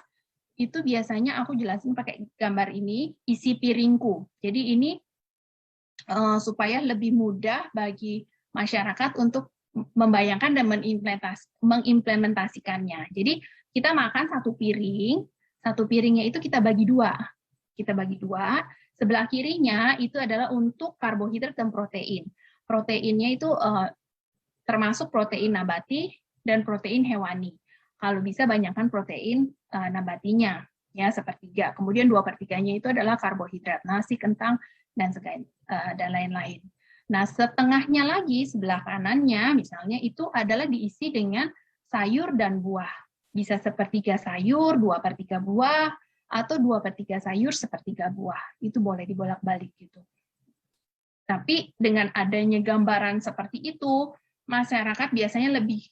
itu biasanya aku jelasin pakai gambar ini, isi piringku. Jadi ini supaya lebih mudah bagi masyarakat untuk membayangkan dan mengimplementasikannya. Jadi kita makan satu piringnya itu kita bagi dua. Kita bagi dua, sebelah kirinya itu adalah untuk karbohidrat dan protein. Proteinnya itu termasuk protein nabati dan protein hewani. Kalau bisa banyakkan protein nabatinya, ya, sepertiga. Kemudian 2/3-nya itu adalah karbohidrat, nasi, kentang, dan lain-lain. Nah, setengahnya lagi, sebelah kanannya misalnya, itu adalah diisi dengan sayur dan buah. Bisa 1/3 sayur, 2/3 buah, atau 2/3 sayur, 1/3 buah. Itu boleh dibolak-balik gitu. Tapi dengan adanya gambaran seperti itu, masyarakat biasanya lebih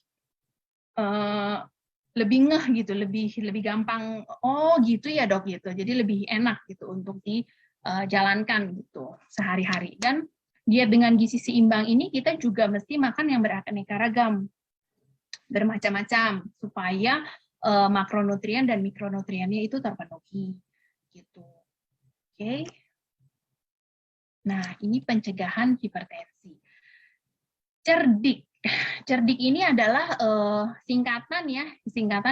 ngeh gitu, lebih gampang, oh gitu ya dok gitu, jadi lebih enak gitu untuk dijalankan gitu sehari-hari. Dan diet dengan gizi seimbang ini kita juga mesti makan yang beraneka ragam, bermacam-macam, supaya makronutrien dan mikronutriennya itu terpenuhi gitu. Oke. Nah, ini pencegahan hipertensi. Cerdik ini adalah singkatan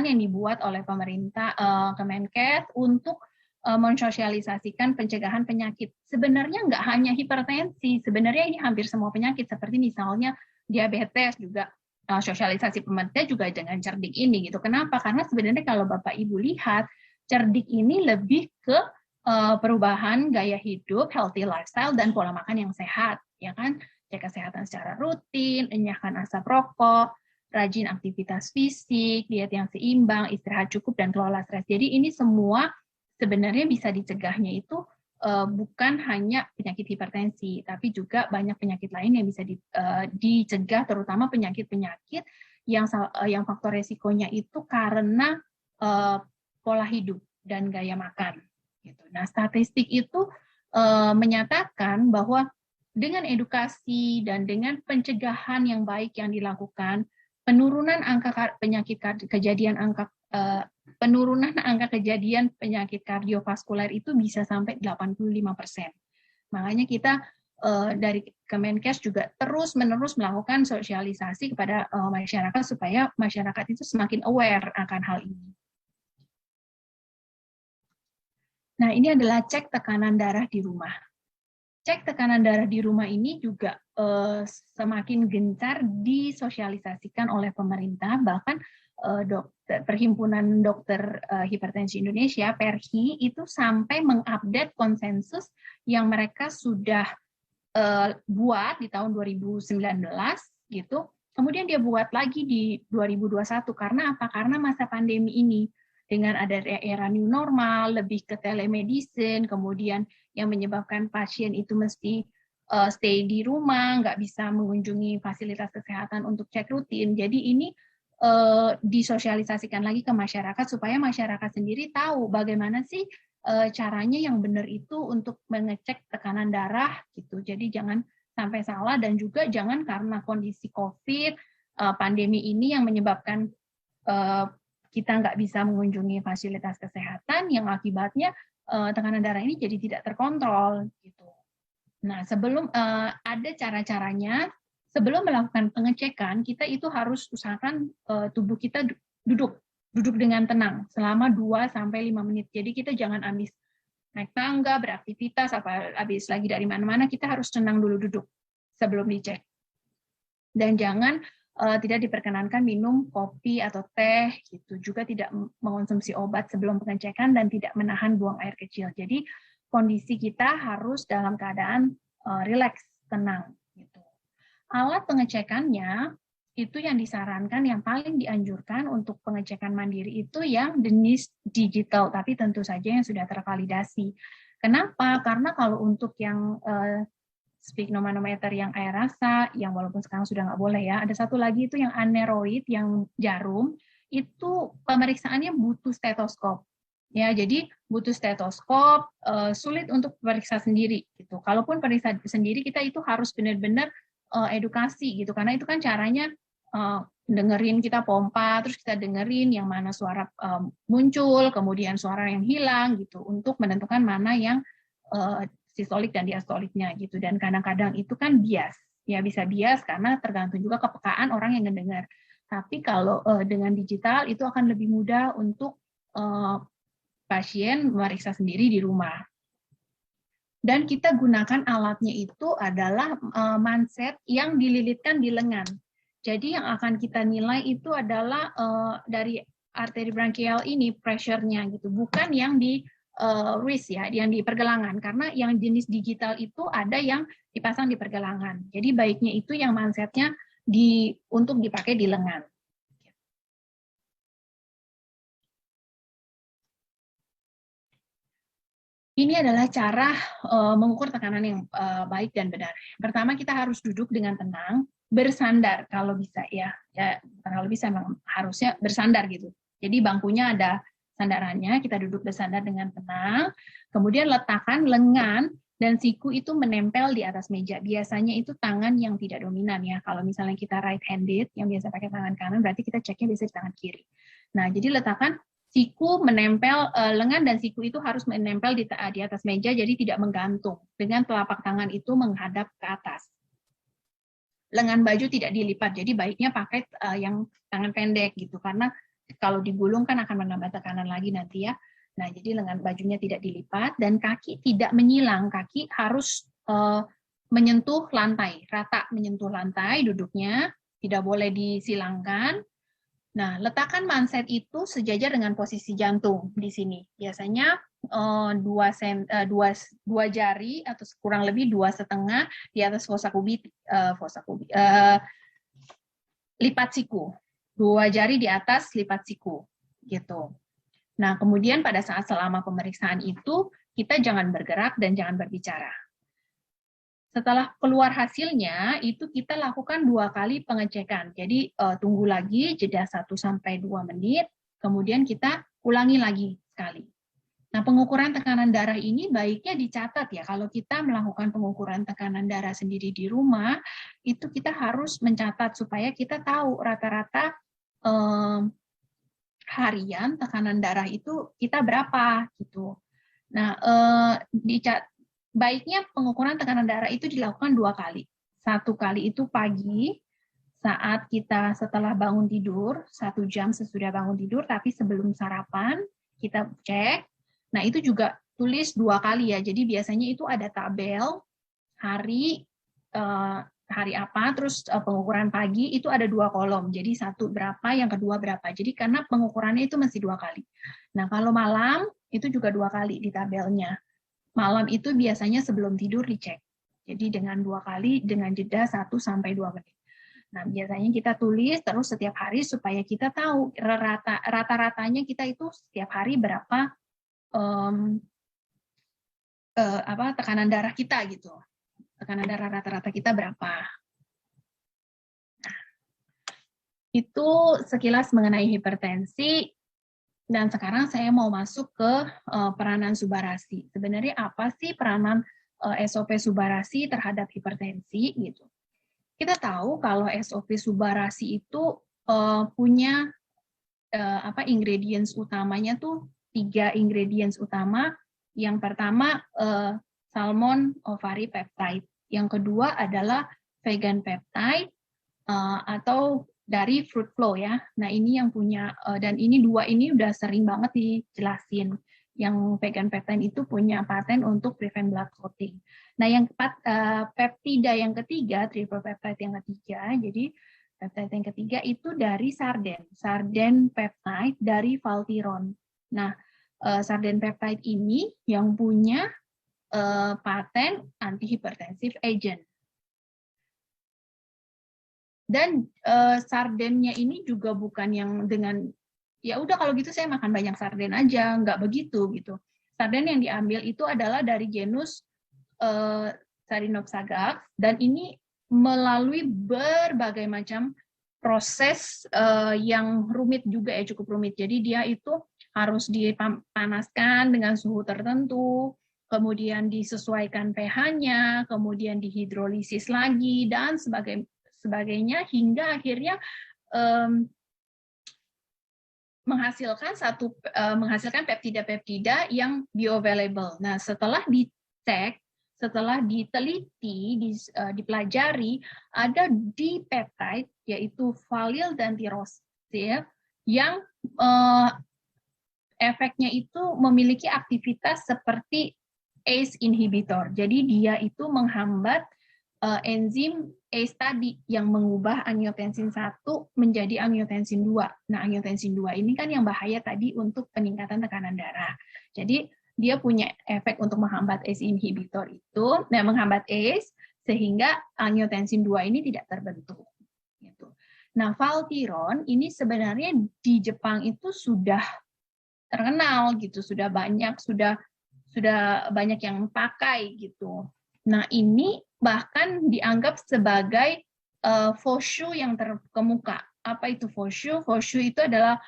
yang dibuat oleh pemerintah Kemenkes untuk mensosialisasikan pencegahan penyakit. Sebenarnya nggak hanya hipertensi, sebenarnya ini hampir semua penyakit seperti misalnya diabetes juga sosialisasi pemerintah juga dengan cerdik ini gitu. Kenapa? Karena sebenarnya kalau Bapak Ibu lihat, cerdik ini lebih ke perubahan gaya hidup, healthy lifestyle, dan pola makan yang sehat, ya kan? Cek kesehatan secara rutin, enyahkan asap rokok, rajin aktivitas fisik, diet yang seimbang, istirahat cukup, dan kelola stres. Jadi ini semua sebenarnya bisa dicegahnya itu bukan hanya penyakit hipertensi, tapi juga banyak penyakit lain yang bisa dicegah, terutama penyakit-penyakit yang faktor resikonya itu karena pola hidup dan gaya makan. Gitu. Nah, statistik itu menyatakan bahwa dengan edukasi dan dengan pencegahan yang baik yang dilakukan, penurunan angka kejadian penyakit kardiovaskuler itu bisa sampai 85%. Makanya kita dari Kemenkes juga terus-menerus melakukan sosialisasi kepada masyarakat supaya masyarakat itu semakin aware akan hal ini. Nah, ini adalah cek tekanan darah di rumah. Cek tekanan darah di rumah ini juga semakin gencar disosialisasikan oleh pemerintah, bahkan Perhimpunan Dokter Hipertensi Indonesia, PERHI, itu sampai mengupdate konsensus yang mereka sudah buat di tahun 2019 gitu. Kemudian dia buat lagi di 2021 karena apa? Karena masa pandemi ini dengan ada era new normal, lebih ke telemedicine, kemudian yang menyebabkan pasien itu mesti stay di rumah, nggak bisa mengunjungi fasilitas kesehatan untuk cek rutin. Jadi ini disosialisasikan lagi ke masyarakat supaya masyarakat sendiri tahu bagaimana sih caranya yang benar itu untuk mengecek tekanan darah gitu. Jadi jangan sampai salah dan juga jangan karena kondisi COVID, pandemi ini yang menyebabkan kita nggak bisa mengunjungi fasilitas kesehatan yang akibatnya tekanan darah ini jadi tidak terkontrol gitu. Nah, sebelum ada cara-caranya, sebelum melakukan pengecekan, kita itu harus usahakan tubuh kita duduk dengan tenang selama 2-5 menit. Jadi kita jangan habis naik tangga, beraktivitas, habis lagi dari mana-mana, kita harus tenang dulu duduk sebelum dicek. Dan jangan tidak diperkenankan minum kopi atau teh, gitu. Juga tidak mengonsumsi obat sebelum pengecekan dan tidak menahan buang air kecil. Jadi kondisi kita harus dalam keadaan rileks, tenang. Gitu. Alat pengecekannya itu yang disarankan, yang paling dianjurkan untuk pengecekan mandiri itu yang jenis digital, tapi tentu saja yang sudah tervalidasi. Kenapa? Karena kalau untuk yang sphygmomanometer yang air rasa, yang walaupun sekarang sudah nggak boleh ya, ada satu lagi itu yang aneroid, yang jarum, itu pemeriksaannya butuh stetoskop. Ya, jadi butuh stetoskop, sulit untuk periksa sendiri. Gitu. Kalaupun periksa sendiri, kita itu harus benar-benar edukasi gitu, karena itu kan caranya dengerin kita pompa, terus kita dengerin yang mana suara muncul, kemudian suara yang hilang gitu, untuk menentukan mana yang sistolik dan diastoliknya gitu. Dan kadang-kadang itu kan bias, ya bisa bias karena tergantung juga kepekaan orang yang mendengar. Tapi kalau dengan digital itu akan lebih mudah untuk pasien memeriksa sendiri di rumah. Dan kita gunakan alatnya itu adalah manset yang dililitkan di lengan. Jadi yang akan kita nilai itu adalah dari arteri branchial ini pressure-nya gitu, bukan yang di wrist ya, yang di pergelangan. Karena yang jenis digital itu ada yang dipasang di pergelangan. Jadi baiknya itu yang mansetnya untuk dipakai di lengan. Ini adalah cara mengukur tekanan yang baik dan benar. Pertama, kita harus duduk dengan tenang, bersandar kalau bisa ya. Kalau bisa memang harusnya bersandar gitu. Jadi bangkunya ada sandarannya, kita duduk bersandar dengan tenang. Kemudian letakkan lengan dan siku itu menempel di atas meja. Biasanya itu tangan yang tidak dominan ya. Kalau misalnya kita right-handed, yang biasa pakai tangan kanan, berarti kita ceknya biasa di tangan kiri. Nah, jadi letakkan siku menempel, lengan dan siku itu harus menempel di atas meja, jadi tidak menggantung. Dengan telapak tangan itu menghadap ke atas. Lengan baju tidak dilipat, jadi baiknya pakai yang tangan pendek gitu, karena kalau digulung kan akan menambah tekanan lagi nanti ya. Nah, jadi lengan bajunya tidak dilipat dan kaki tidak menyilang, kaki harus menyentuh lantai, rata menyentuh lantai duduknya, tidak boleh disilangkan. Nah, letakkan manset itu sejajar dengan posisi jantung di sini. Biasanya 2 jari atau kurang lebih 2,5 di atas fossa cubi, lipat siku. 2 jari di atas lipat siku, gitu. Nah, kemudian pada saat selama pemeriksaan itu kita jangan bergerak dan jangan berbicara. Setelah keluar hasilnya, itu kita lakukan 2 kali pengecekan. Jadi tunggu lagi jeda 1-2 menit, kemudian kita ulangi lagi sekali. Nah, pengukuran tekanan darah ini baiknya dicatat ya. Kalau kita melakukan pengukuran tekanan darah sendiri di rumah, itu kita harus mencatat supaya kita tahu rata-rata harian tekanan darah itu kita berapa gitu. Nah, baiknya pengukuran tekanan darah itu dilakukan 2 kali. 1 kali itu pagi, saat kita setelah bangun tidur, 1 jam sesudah bangun tidur, tapi sebelum sarapan, kita cek. Nah, itu juga tulis 2 kali ya. Jadi biasanya itu ada tabel hari apa, terus pengukuran pagi itu ada 2 kolom. Jadi 1 berapa, yang kedua berapa. Jadi karena pengukurannya itu mesti 2 kali. Nah, kalau malam itu juga 2 kali di tabelnya. Malam itu biasanya sebelum tidur dicek. Jadi dengan 2 kali dengan jeda 1 sampai 2 menit. Nah, biasanya kita tulis terus setiap hari supaya kita tahu rata-ratanya kita itu setiap hari berapa tekanan darah kita gitu. Tekanan darah rata-rata kita berapa. Nah, itu sekilas mengenai hipertensi. Dan sekarang saya mau masuk ke peranan subarasi. Sebenarnya apa sih peranan SOP subarasi terhadap hipertensi gitu? Kita tahu kalau SOP subarasi itu punya ingredients utamanya tuh 3 ingredients utama. Yang pertama salmon ovary peptide. Yang kedua adalah vegan peptide atau dari fruit flow ya. Nah, ini yang punya dan ini 2 ini udah sering banget dijelasin. Yang vegan peptide itu punya paten untuk prevent blood clotting. Nah, yang peptida yang ketiga, triple peptide yang ketiga, jadi peptide yang ketiga itu dari sarden peptide dari Valtiron. Nah, sarden peptide ini yang punya paten antihipertensive agent. Dan sardennya ini juga bukan yang dengan ya udah kalau gitu saya makan banyak sarden aja, nggak begitu gitu. Sarden yang diambil itu adalah dari genus Sarinopsaga dan ini melalui berbagai macam proses yang rumit juga ya, cukup rumit. Jadi dia itu harus dipanaskan dengan suhu tertentu, kemudian disesuaikan pH-nya, kemudian dihidrolisis lagi dan sebagainya hingga akhirnya menghasilkan peptida-peptida yang bioavailable. Nah, setelah dicek, setelah diteliti, dipelajari, ada dipeptide yaitu valine dan tirosil yang efeknya itu memiliki aktivitas seperti ACE inhibitor. Jadi dia itu menghambat enzim ACE tadi yang mengubah angiotensin 1 menjadi angiotensin 2. Nah, angiotensin 2 ini kan yang bahaya tadi untuk peningkatan tekanan darah. Jadi dia punya efek untuk menghambat ACE inhibitor itu, menghambat ACE sehingga angiotensin 2 ini tidak terbentuk. Gitu. Nah, Valtiron ini sebenarnya di Jepang itu sudah terkenal gitu, sudah banyak yang pakai gitu. Nah, ini bahkan dianggap sebagai FOSHU yang terkemuka. Apa itu FOSHU? FOSHU itu adalah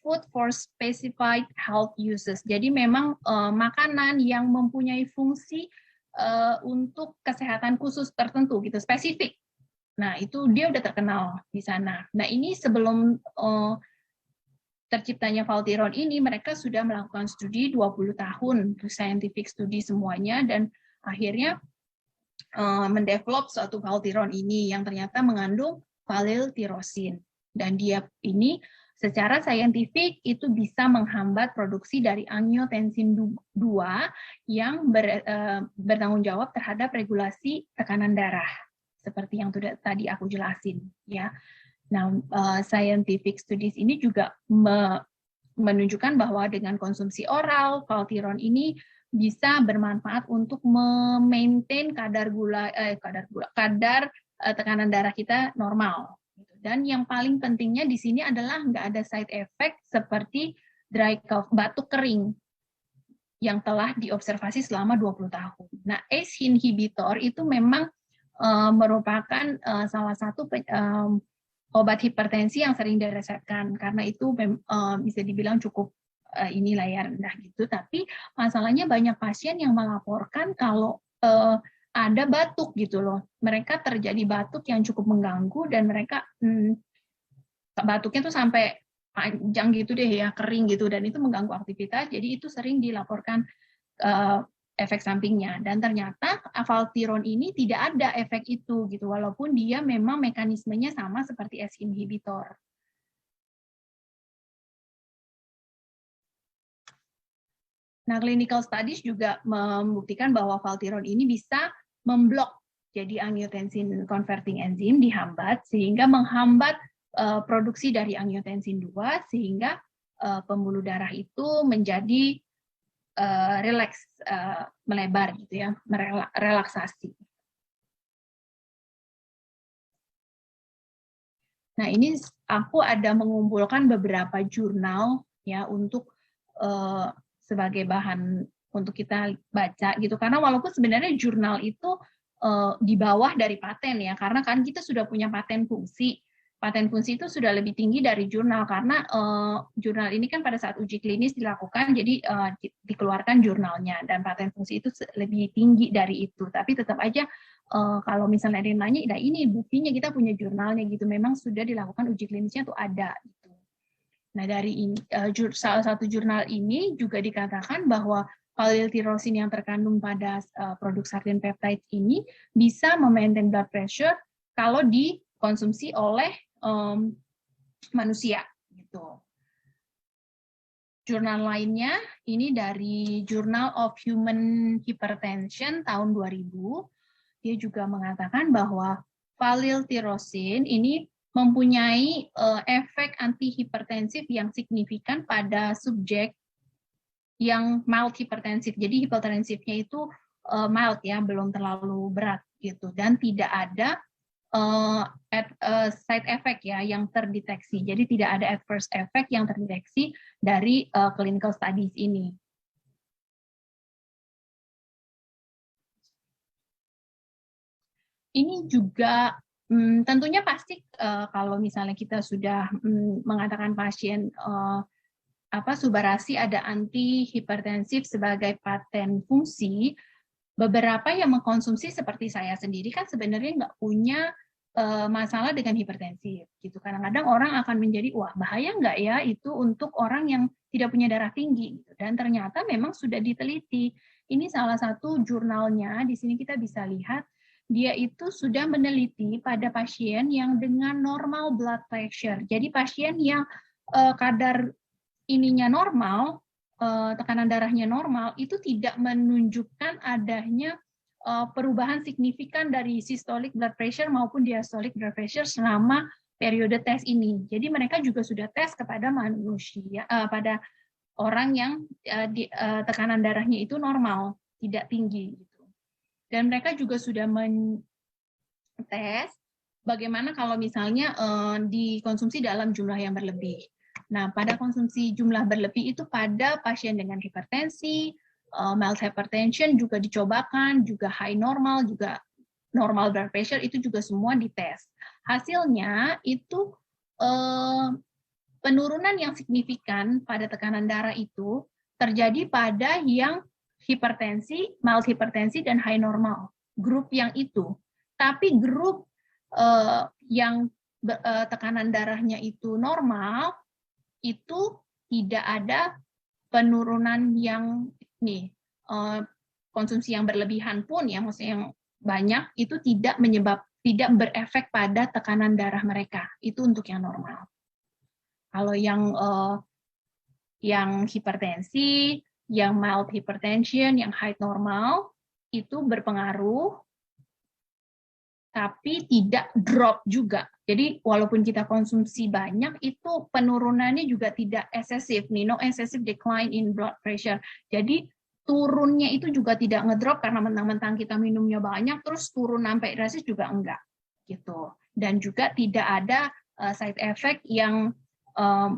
food for specified health uses. Jadi memang makanan yang mempunyai fungsi untuk kesehatan khusus tertentu gitu, spesifik. Nah, itu dia udah terkenal di sana. Nah, ini sebelum terciptanya Valtiron ini, mereka sudah melakukan studi 20 tahun, scientific study semuanya, dan akhirnya mendevelop suatu Valtiron ini yang ternyata mengandung valiltirosin. Dan dia ini secara saintifik itu bisa menghambat produksi dari angiotensin 2 yang bertanggung jawab terhadap regulasi tekanan darah. Seperti yang tadi aku jelasin. Ya. Nah, scientific studies ini juga menunjukkan bahwa dengan konsumsi oral, Valtiron ini bisa bermanfaat untuk memaintain kadar tekanan darah kita normal. Dan yang paling pentingnya di sini adalah nggak ada side effect seperti dry cough, batuk kering yang telah diobservasi selama 20 tahun. Nah, ACE inhibitor itu memang merupakan salah satu obat hipertensi yang sering diresepkan karena itu bisa dibilang cukup ini layar rendah gitu, tapi masalahnya banyak pasien yang melaporkan kalau ada batuk gitu loh. Mereka terjadi batuk yang cukup mengganggu dan mereka batuknya tuh sampai panjang gitu deh ya, kering gitu dan itu mengganggu aktivitas. Jadi itu sering dilaporkan efek sampingnya dan ternyata Valtiron ini tidak ada efek itu gitu walaupun dia memang mekanismenya sama seperti ACE inhibitor. Nah, clinical studies juga membuktikan bahwa Valtiron ini bisa memblok jadi angiotensin converting enzim dihambat sehingga menghambat produksi dari angiotensin 2 sehingga pembuluh darah itu menjadi melebar gitu ya, relaksasi. Nah, ini aku ada mengumpulkan beberapa jurnal ya untuk sebagai bahan untuk kita baca gitu. Karena walaupun sebenarnya jurnal itu di bawah dari paten ya, karena kan kita sudah punya paten fungsi. Paten fungsi itu sudah lebih tinggi dari jurnal karena jurnal ini kan pada saat uji klinis dilakukan, jadi dikeluarkan jurnalnya, dan paten fungsi itu lebih tinggi dari itu. Tapi tetap aja kalau misalnya ada yang nanya, nah ini buktinya kita punya jurnalnya gitu, memang sudah dilakukan uji klinisnya tuh ada gitu. Nah, dari ini, salah satu jurnal ini juga dikatakan bahwa valiltirosin yang terkandung pada produk sartan peptide ini bisa memaintain blood pressure kalau dikonsumsi oleh manusia gitu. Jurnal lainnya ini dari Journal of Human Hypertension tahun 2000. Dia juga mengatakan bahwa valiltirosin ini mempunyai efek antihipertensif yang signifikan pada subjek yang mild hipertensif. Jadi hipertensifnya itu mild ya, belum terlalu berat gitu, dan tidak ada side effect ya yang terdeteksi. Jadi tidak ada adverse effect yang terdeteksi dari clinical studies ini. Ini juga tentunya pasti kalau misalnya kita sudah mengatakan pasien subarasi ada antihipertensif sebagai paten fungsi, beberapa yang mengkonsumsi seperti saya sendiri kan sebenarnya nggak punya masalah dengan hipertensi gitu. Kadang-kadang orang akan menjadi, wah bahaya nggak ya itu untuk orang yang tidak punya darah tinggi gitu. Dan ternyata memang sudah diteliti. Ini salah satu jurnalnya, di sini kita bisa lihat dia itu sudah meneliti pada pasien yang dengan normal blood pressure. Jadi pasien yang kadar ininya normal, tekanan darahnya normal, itu tidak menunjukkan adanya perubahan signifikan dari systolic blood pressure maupun diastolic blood pressure selama periode tes ini. Jadi mereka juga sudah tes kepada manusia, pada orang yang tekanan darahnya itu normal, tidak tinggi. Gitu. Dan mereka juga sudah men-tes bagaimana kalau misalnya dikonsumsi dalam jumlah yang berlebih. Nah, pada konsumsi jumlah berlebih itu pada pasien dengan hipertensi, mild hypertension juga dicobakan, juga high normal, juga normal blood pressure, itu juga semua dites. Hasilnya itu penurunan yang signifikan pada tekanan darah itu terjadi pada yang hipertensi, mild hipertensi, dan high normal. Grup yang itu. Tapi grup yang tekanan darahnya itu normal, itu tidak ada penurunan yang konsumsi yang berlebihan pun ya, maksudnya yang banyak itu tidak berefek pada tekanan darah mereka. Itu untuk yang normal. Kalau yang hipertensi, yang mild hypertension, yang high normal itu berpengaruh, tapi tidak drop juga. Jadi walaupun kita konsumsi banyak, itu penurunannya juga tidak excessive, no excessive decline in blood pressure. Jadi turunnya itu juga tidak ngedrop karena mentang-mentang kita minumnya banyak, terus turun sampai drastis juga enggak. Gitu. Dan juga tidak ada side effect yang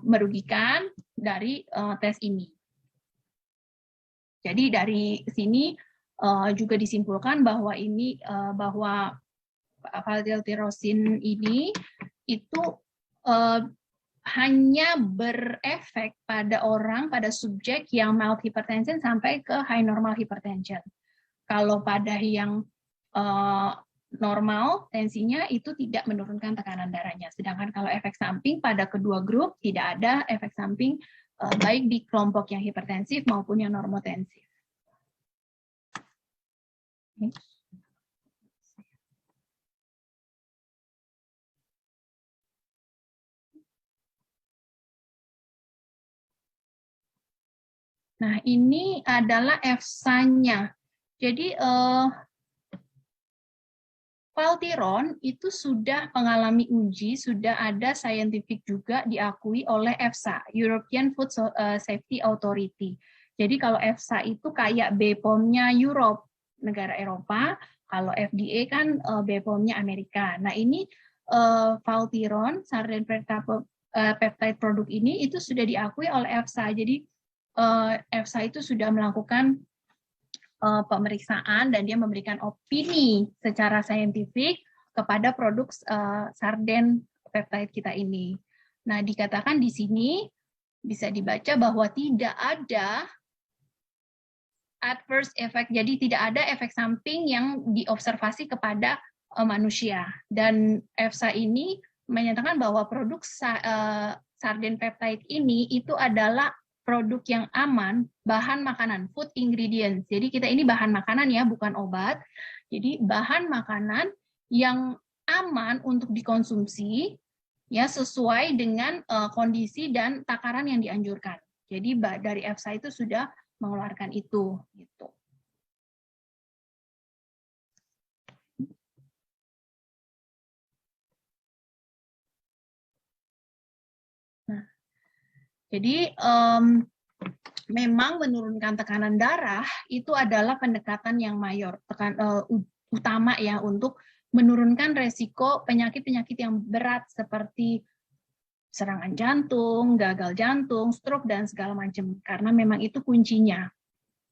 merugikan dari tes ini. Jadi dari sini juga disimpulkan bahwa bahwa valiltirosin ini itu hanya berefek pada subjek yang mild hypertension sampai ke high normal hypertension. Kalau pada yang normal tensinya itu tidak menurunkan tekanan darahnya. Sedangkan kalau efek samping pada kedua grup tidak ada efek samping baik di kelompok yang hipertensif maupun yang normotensif. Nah, ini adalah EFSA-nya. Jadi, valtiron itu sudah mengalami uji, sudah ada scientific juga diakui oleh EFSA, European Food Safety Authority. Jadi kalau EFSA itu kayak BPOM-nya Europe, negara Eropa, kalau FDA kan BPOM-nya Amerika. Nah ini Valtiron, sarden peptide produk ini itu sudah diakui oleh EFSA. Jadi EFSA itu sudah melakukan pemeriksaan dan dia memberikan opini secara saintifik kepada produk sarden peptide kita ini. Nah, dikatakan di sini bisa dibaca bahwa tidak ada adverse effect, jadi tidak ada efek samping yang diobservasi kepada manusia. Dan EFSA ini menyatakan bahwa produk sarden peptide ini itu adalah produk yang aman, bahan makanan, food ingredients. Jadi kita ini bahan makanan ya, bukan obat. Jadi bahan makanan yang aman untuk dikonsumsi ya sesuai dengan kondisi dan takaran yang dianjurkan. Jadi dari EFSA itu sudah mengeluarkan itu gitu. Nah, jadi memang menurunkan tekanan darah itu adalah pendekatan yang mayor, utama ya untuk menurunkan resiko penyakit-penyakit yang berat seperti serangan jantung, gagal jantung, stroke, dan segala macam. Karena memang itu kuncinya.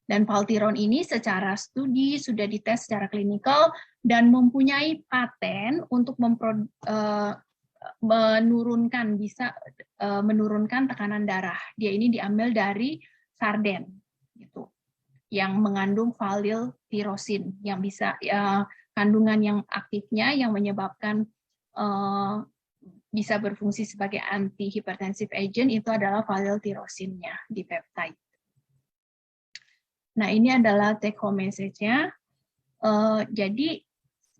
Dan Valtiron ini secara studi sudah dites secara klinikal dan mempunyai paten untuk menurunkan tekanan darah. Dia ini diambil dari sarden, gitu, yang mengandung valyl tirosin, yang bisa kandungan yang aktifnya yang menyebabkan bisa berfungsi sebagai antihipertensive agent itu adalah valyl tirosinnya di peptide. Nah, ini adalah take home message-nya. Jadi,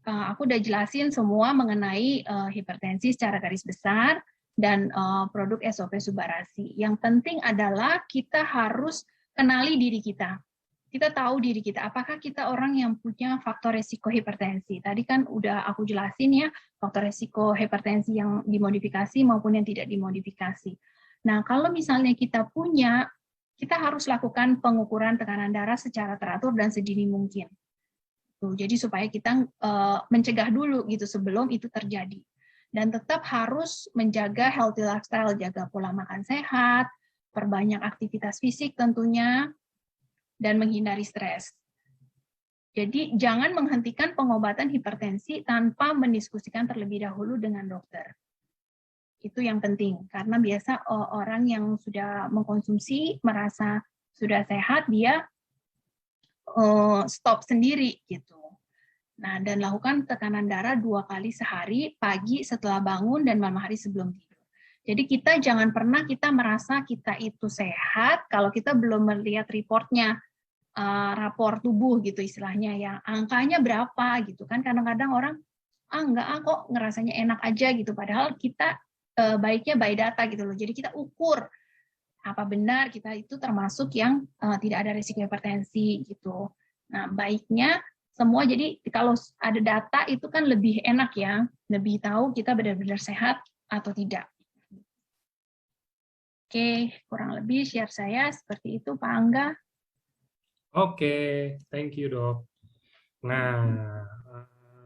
aku udah jelasin semua mengenai hipertensi secara garis besar dan produk SOP Subarasi. Yang penting adalah kita harus kenali diri kita. Kita tahu diri kita, apakah kita orang yang punya faktor resiko hipertensi. Tadi kan udah aku jelasin ya, faktor resiko hipertensi yang dimodifikasi maupun yang tidak dimodifikasi. Nah, kalau misalnya kita punya, kita harus lakukan pengukuran tekanan darah secara teratur dan sedini mungkin. Jadi supaya kita mencegah dulu gitu sebelum itu terjadi. Dan tetap harus menjaga healthy lifestyle, jaga pola makan sehat, perbanyak aktivitas fisik tentunya, dan menghindari stres. Jadi jangan menghentikan pengobatan hipertensi tanpa mendiskusikan terlebih dahulu dengan dokter. Itu yang penting, karena biasa orang yang sudah mengkonsumsi merasa sudah sehat, dia stop sendiri gitu. Nah, dan lakukan tekanan darah 2 kali sehari, pagi setelah bangun dan malam hari sebelum tidur. Jadi kita jangan pernah kita merasa kita itu sehat kalau kita belum melihat reportnya, rapor tubuh gitu istilahnya ya, angkanya berapa gitu kan. Kadang-kadang orang enggak kok ngerasanya enak aja gitu, padahal kita baiknya by data gitu loh. Jadi kita ukur apa benar kita itu termasuk yang tidak ada risiko hipertensi gitu. Nah, baiknya semua, jadi kalau ada data itu kan lebih enak ya, lebih tahu kita benar-benar sehat atau tidak. Oke, kurang lebih share saya seperti itu, Pak Angga. Oke, thank you, Dok. Nah,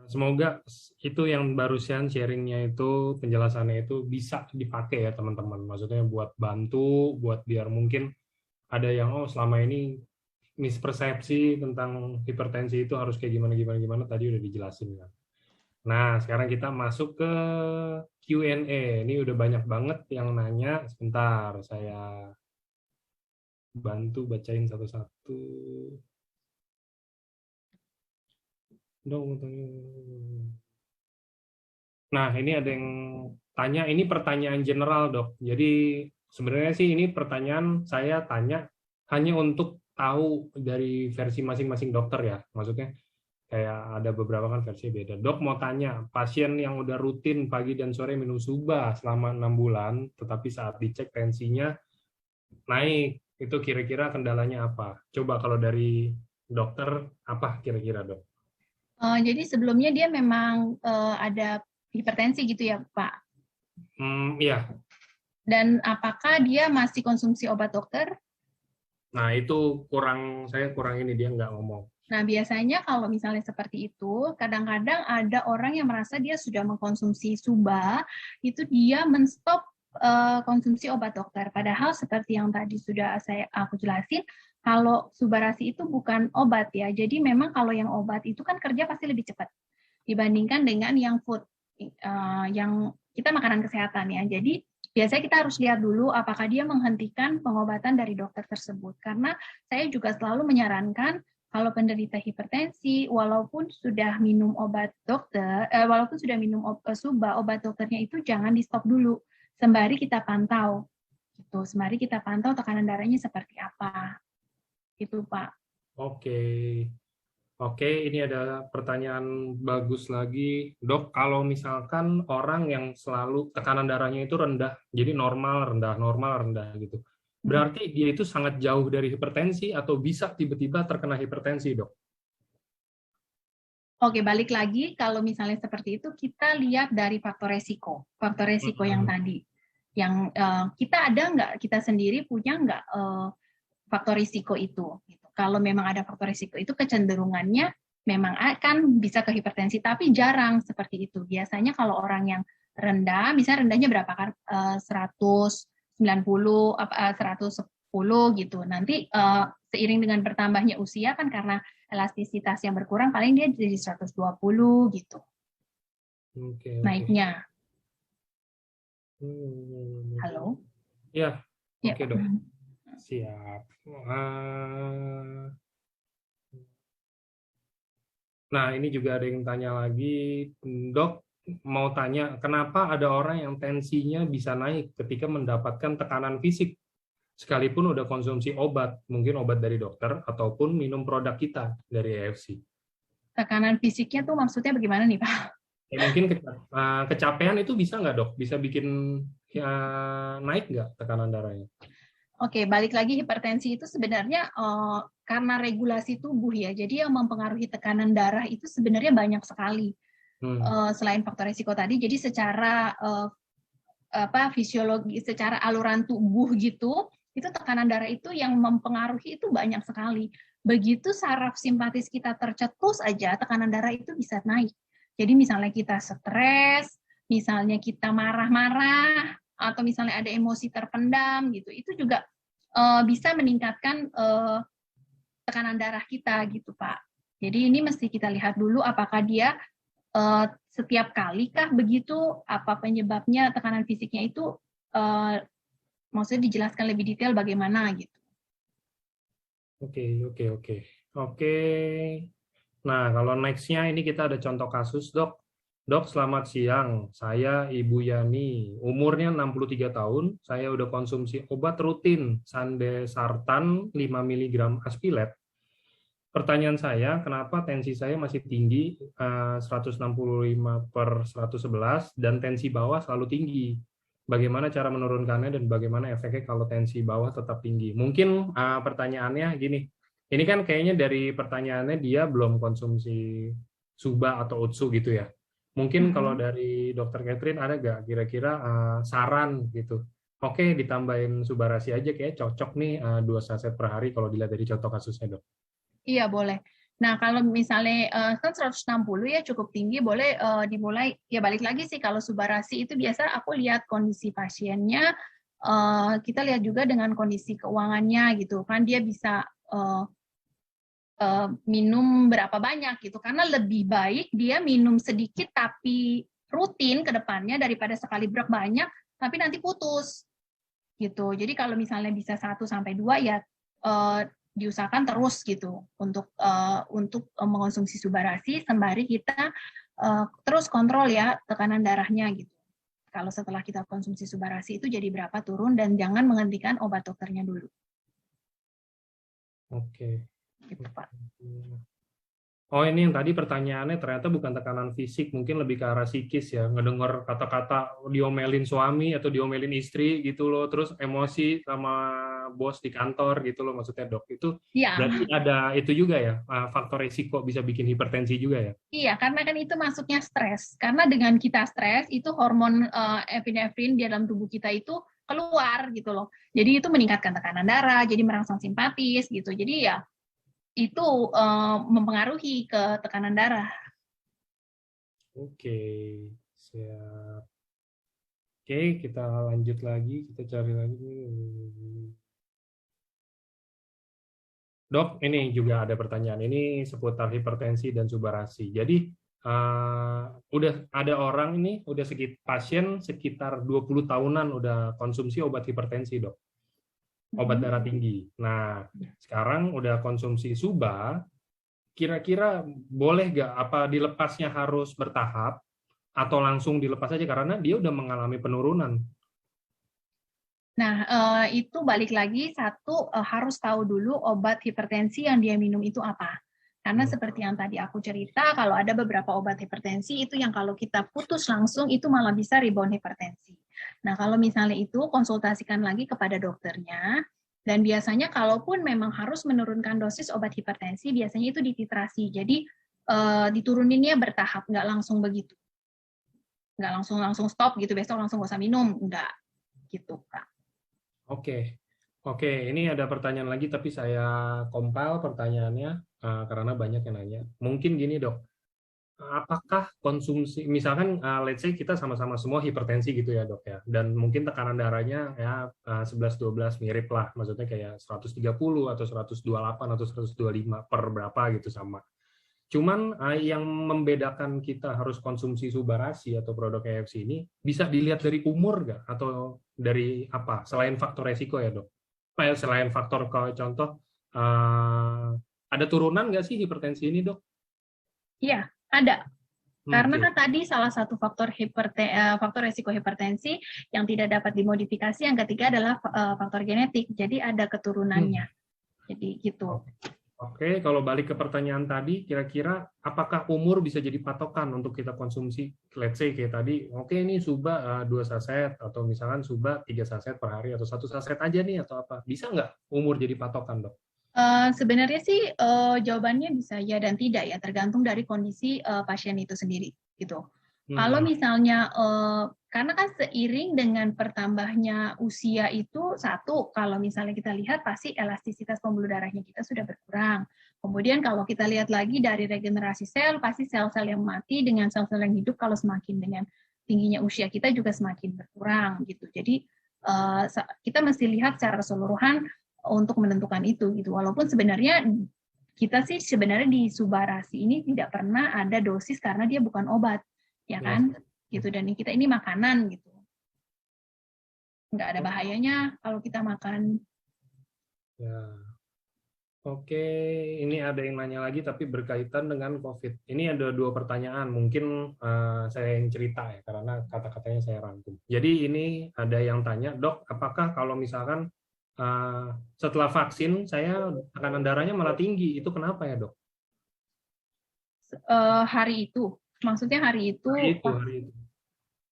semoga itu yang barusan sharingnya itu, penjelasannya itu bisa dipakai ya teman-teman. Maksudnya buat bantu, buat biar mungkin ada yang selama ini mispersepsi tentang hipertensi itu harus kayak gimana tadi udah dijelasin kan. Nah, sekarang kita masuk ke Q&A. Ini udah banyak banget yang nanya. Sebentar, saya bantu bacain satu-satu. Nah, ini ada yang tanya, ini pertanyaan general, Dok. Jadi sebenarnya sih ini pertanyaan saya tanya hanya untuk tahu dari versi masing-masing dokter ya. Maksudnya kayak ada beberapa kan versi beda. Dok mau tanya, pasien yang udah rutin pagi dan sore minum Suba selama 6 bulan, tetapi saat dicek tensinya naik, itu kira-kira kendalanya apa? Coba kalau dari dokter, apa kira-kira, Dok? Jadi sebelumnya dia memang ada hipertensi gitu ya, Pak? Iya. Dan apakah dia masih konsumsi obat dokter? Nah, itu saya kurang ini, dia nggak ngomong. Nah, biasanya kalau misalnya seperti itu, kadang-kadang ada orang yang merasa dia sudah mengkonsumsi SUBA, itu dia menstop konsumsi obat dokter. Padahal seperti yang tadi sudah aku jelasin, kalau Subarasi itu bukan obat ya. Jadi memang kalau yang obat itu kan kerja pasti lebih cepat dibandingkan dengan yang food, yang kita makanan kesehatan ya. Jadi biasanya kita harus lihat dulu apakah dia menghentikan pengobatan dari dokter tersebut. Karena saya juga selalu menyarankan kalau penderita hipertensi, walaupun sudah minum obat dokter, walaupun sudah minum SUBA, obat dokternya itu jangan di stop dulu, sembari kita pantau, gitu. Sembari kita pantau tekanan darahnya seperti apa, gitu Pak. Oke, ini ada pertanyaan bagus lagi, Dok. Kalau misalkan orang yang selalu tekanan darahnya itu rendah, jadi normal, rendah gitu. Berarti dia itu sangat jauh dari hipertensi atau bisa tiba-tiba terkena hipertensi, Dok? Oke, balik lagi kalau misalnya seperti itu kita lihat dari faktor resiko yang tadi. Yang kita ada nggak, kita sendiri punya nggak faktor risiko itu. Kalau memang ada faktor risiko itu kecenderungannya memang akan bisa ke hipertensi, tapi jarang seperti itu. Biasanya kalau orang yang rendah, misalnya rendahnya berapa kan? 190, 110 gitu. Nanti seiring dengan bertambahnya usia kan karena elastisitas yang berkurang, paling dia jadi 120 gitu. Naiknya. Halo? Ya, oke Dok. Siap. Nah, ini juga ada yang tanya lagi, Dok, mau tanya, kenapa ada orang yang tensinya bisa naik ketika mendapatkan tekanan fisik, sekalipun udah konsumsi obat, mungkin obat dari dokter, ataupun minum produk kita dari AFC? Tekanan fisiknya tuh maksudnya bagaimana nih, Pak? Ya, mungkin kecapean itu bisa nggak, Dok? Bisa bikin naik nggak tekanan darahnya? Oke, balik lagi hipertensi itu sebenarnya karena regulasi tubuh ya. Jadi yang mempengaruhi tekanan darah itu sebenarnya banyak sekali. Selain faktor risiko tadi, jadi secara fisiologi, secara aluran tubuh gitu, itu tekanan darah itu yang mempengaruhi itu banyak sekali. Begitu saraf simpatis kita tercetus aja, tekanan darah itu bisa naik. Jadi misalnya kita stres, misalnya kita marah-marah, atau misalnya ada emosi terpendam gitu, itu juga bisa meningkatkan tekanan darah kita gitu Pak. Jadi ini mesti kita lihat dulu apakah dia setiap kali kah begitu, apa penyebabnya tekanan fisiknya itu, maksudnya dijelaskan lebih detail bagaimana gitu. Oke. Nah, kalau next-nya ini kita ada contoh kasus, Dok. Dok, selamat siang. Saya Ibu Yani, umurnya 63 tahun. Saya udah konsumsi obat rutin Sandesartan 5 mg Aspilet. Pertanyaan saya, kenapa tensi saya masih tinggi 165/111 dan tensi bawah selalu tinggi? Bagaimana cara menurunkannya dan bagaimana efeknya kalau tensi bawah tetap tinggi? Mungkin pertanyaannya gini, ini kan kayaknya dari pertanyaannya dia belum konsumsi SUBA atau UTSU gitu ya. Mungkin kalau dari Dokter Catherine ada nggak kira-kira saran gitu? Oke, ditambahin Subarasi aja kayak cocok nih 2 saset per hari kalau dilihat dari contoh kasusnya, Dok. Iya, boleh. Nah, kalau misalnya kan 160 ya cukup tinggi, boleh dimulai, ya balik lagi sih kalau Subarasi itu biasa aku lihat kondisi pasiennya, kita lihat juga dengan kondisi keuangannya gitu kan, dia bisa minum berapa banyak gitu, karena lebih baik dia minum sedikit tapi rutin ke depannya daripada sekali banyak tapi nanti putus gitu. Jadi kalau misalnya bisa 1-2 ya diusahakan terus gitu untuk mengonsumsi Subarasi sembari kita terus kontrol ya tekanan darahnya gitu. Kalau setelah kita konsumsi Subarasi itu jadi berapa turun, dan jangan menghentikan obat dokternya dulu. Oke. Gitu, Pak. Oh, ini yang tadi pertanyaannya ternyata bukan tekanan fisik, mungkin lebih ke arah psikis ya, ngedengar kata-kata diomelin suami atau diomelin istri gitu loh, terus emosi sama bos di kantor gitu loh, maksudnya Dok. Itu ya. Berarti ada itu juga ya, faktor risiko bisa bikin hipertensi juga ya? Iya, karena kan itu masuknya stres. Karena dengan kita stres, itu hormon epinefrin di dalam tubuh kita itu keluar gitu loh. Jadi itu meningkatkan tekanan darah, jadi merangsang simpatis gitu. Jadi ya itu mempengaruhi ke tekanan darah. Oke, siap. Oke, kita lanjut lagi, kita cari lagi. Dok, ini juga ada pertanyaan. Ini seputar hipertensi dan subarasi. Jadi, udah ada orang ini, udah pasien sekitar 20 tahunan udah konsumsi obat hipertensi, dok. Obat darah tinggi. Nah, sekarang udah konsumsi suba, kira-kira boleh nggak apa dilepasnya harus bertahap atau langsung dilepas aja karena dia udah mengalami penurunan? Nah, itu balik lagi satu harus tahu dulu obat hipertensi yang dia minum itu apa. Karena seperti yang tadi aku cerita, kalau ada beberapa obat hipertensi itu yang kalau kita putus langsung itu malah bisa rebound hipertensi. Nah, kalau misalnya itu konsultasikan lagi kepada dokternya. Dan biasanya kalaupun memang harus menurunkan dosis obat hipertensi, biasanya itu dititrasi. Jadi dituruninnya bertahap, nggak langsung begitu. Nggak langsung stop gitu, besok langsung nggak usah minum, nggak gitu, Kak. Oke, ini ada pertanyaan lagi tapi saya compile pertanyaannya karena banyak yang nanya. Mungkin gini dok, apakah konsumsi, misalkan let's say kita sama-sama semua hipertensi gitu ya dok ya, dan mungkin tekanan darahnya ya 11-12 mirip lah, maksudnya kayak 130 atau 128 atau 125 per berapa gitu sama. Cuman yang membedakan kita harus konsumsi subarasi atau produk EFC ini bisa dilihat dari umur nggak? Atau dari apa? Selain faktor resiko ya dok? Selain faktor kalau contoh, ada turunan nggak sih hipertensi ini dok? Iya, ada. Karena Okay. kan tadi salah satu faktor resiko hipertensi yang tidak dapat dimodifikasi, yang ketiga adalah faktor genetik. Jadi ada keturunannya. Jadi gitu. Oke, kalau balik ke pertanyaan tadi, kira-kira apakah umur bisa jadi patokan untuk kita konsumsi? Let's say kayak tadi, oke ini suba 2 saset, atau misalkan suba 3 saset per hari, atau 1 saset aja nih, atau apa? Bisa nggak umur jadi patokan, dok? Sebenarnya sih jawabannya bisa ya dan tidak ya, tergantung dari kondisi pasien itu sendiri gitu. Kalau misalnya karena kan seiring dengan bertambahnya usia itu, satu, kalau misalnya kita lihat pasti elastisitas pembuluh darahnya kita sudah berkurang. Kemudian kalau kita lihat lagi dari regenerasi sel, pasti sel-sel yang mati dengan sel-sel yang hidup kalau semakin dengan tingginya usia kita juga semakin berkurang gitu. Jadi kita mesti lihat secara keseluruhan untuk menentukan itu gitu. Walaupun sebenarnya kita sih sebenarnya di subarasi ini tidak pernah ada dosis karena dia bukan obat, ya kan? Gitu, dan kita ini makanan gitu, nggak ada bahayanya kalau kita makan. Ya. Oke, ini ada yang nanya lagi tapi berkaitan dengan COVID. Ini ada 2 pertanyaan, mungkin saya yang cerita ya karena kata-katanya saya rangkum. Jadi ini ada yang tanya, dok, apakah kalau misalkan setelah vaksin saya tekanan darahnya malah tinggi, itu kenapa ya dok? Hari itu, maksudnya hari itu. Hari itu.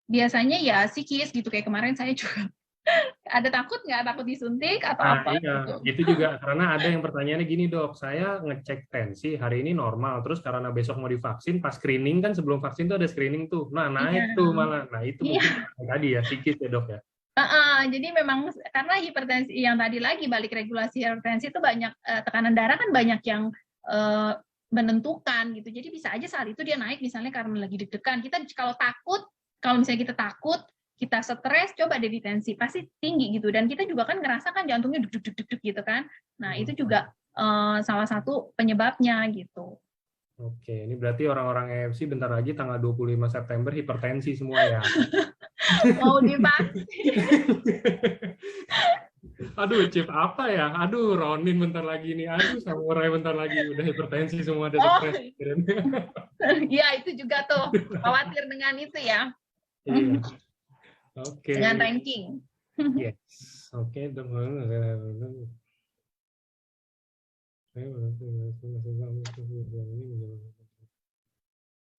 Biasanya ya psikis gitu, kayak kemarin saya juga ada takut disuntik atau apa iya, gitu. itu juga karena ada yang pertanyaannya gini dok, saya ngecek tensi hari ini normal, terus karena besok mau divaksin, pas screening kan sebelum vaksin tuh ada screening tuh, nah naik tuh malah, nah itu mungkin tadi ya psikis ya dok ya. Jadi memang karena hipertensi yang tadi lagi balik regulasi hipertensi itu banyak tekanan darah kan banyak yang menentukan gitu, jadi bisa aja saat itu dia naik misalnya karena lagi deg-degan. Kita kalau misalnya kita takut, kita stres, coba deh tensi pasti tinggi gitu, dan kita juga kan ngerasa kan jantungnya deg-deg gitu kan. Nah itu juga salah satu penyebabnya gitu. Oke, ini berarti orang-orang EFC bentar lagi tanggal 25 September hipertensi semua ya. Mau divaksin. Aduh, Chip apa ya? Aduh, Ronin bentar lagi nih. Aduh, Samurai bentar lagi udah hipertensi semua, ada stres. Iya, itu juga tuh. Khawatir dengan itu ya. Iya. Oke. Dengan ranking. Yes. Oke,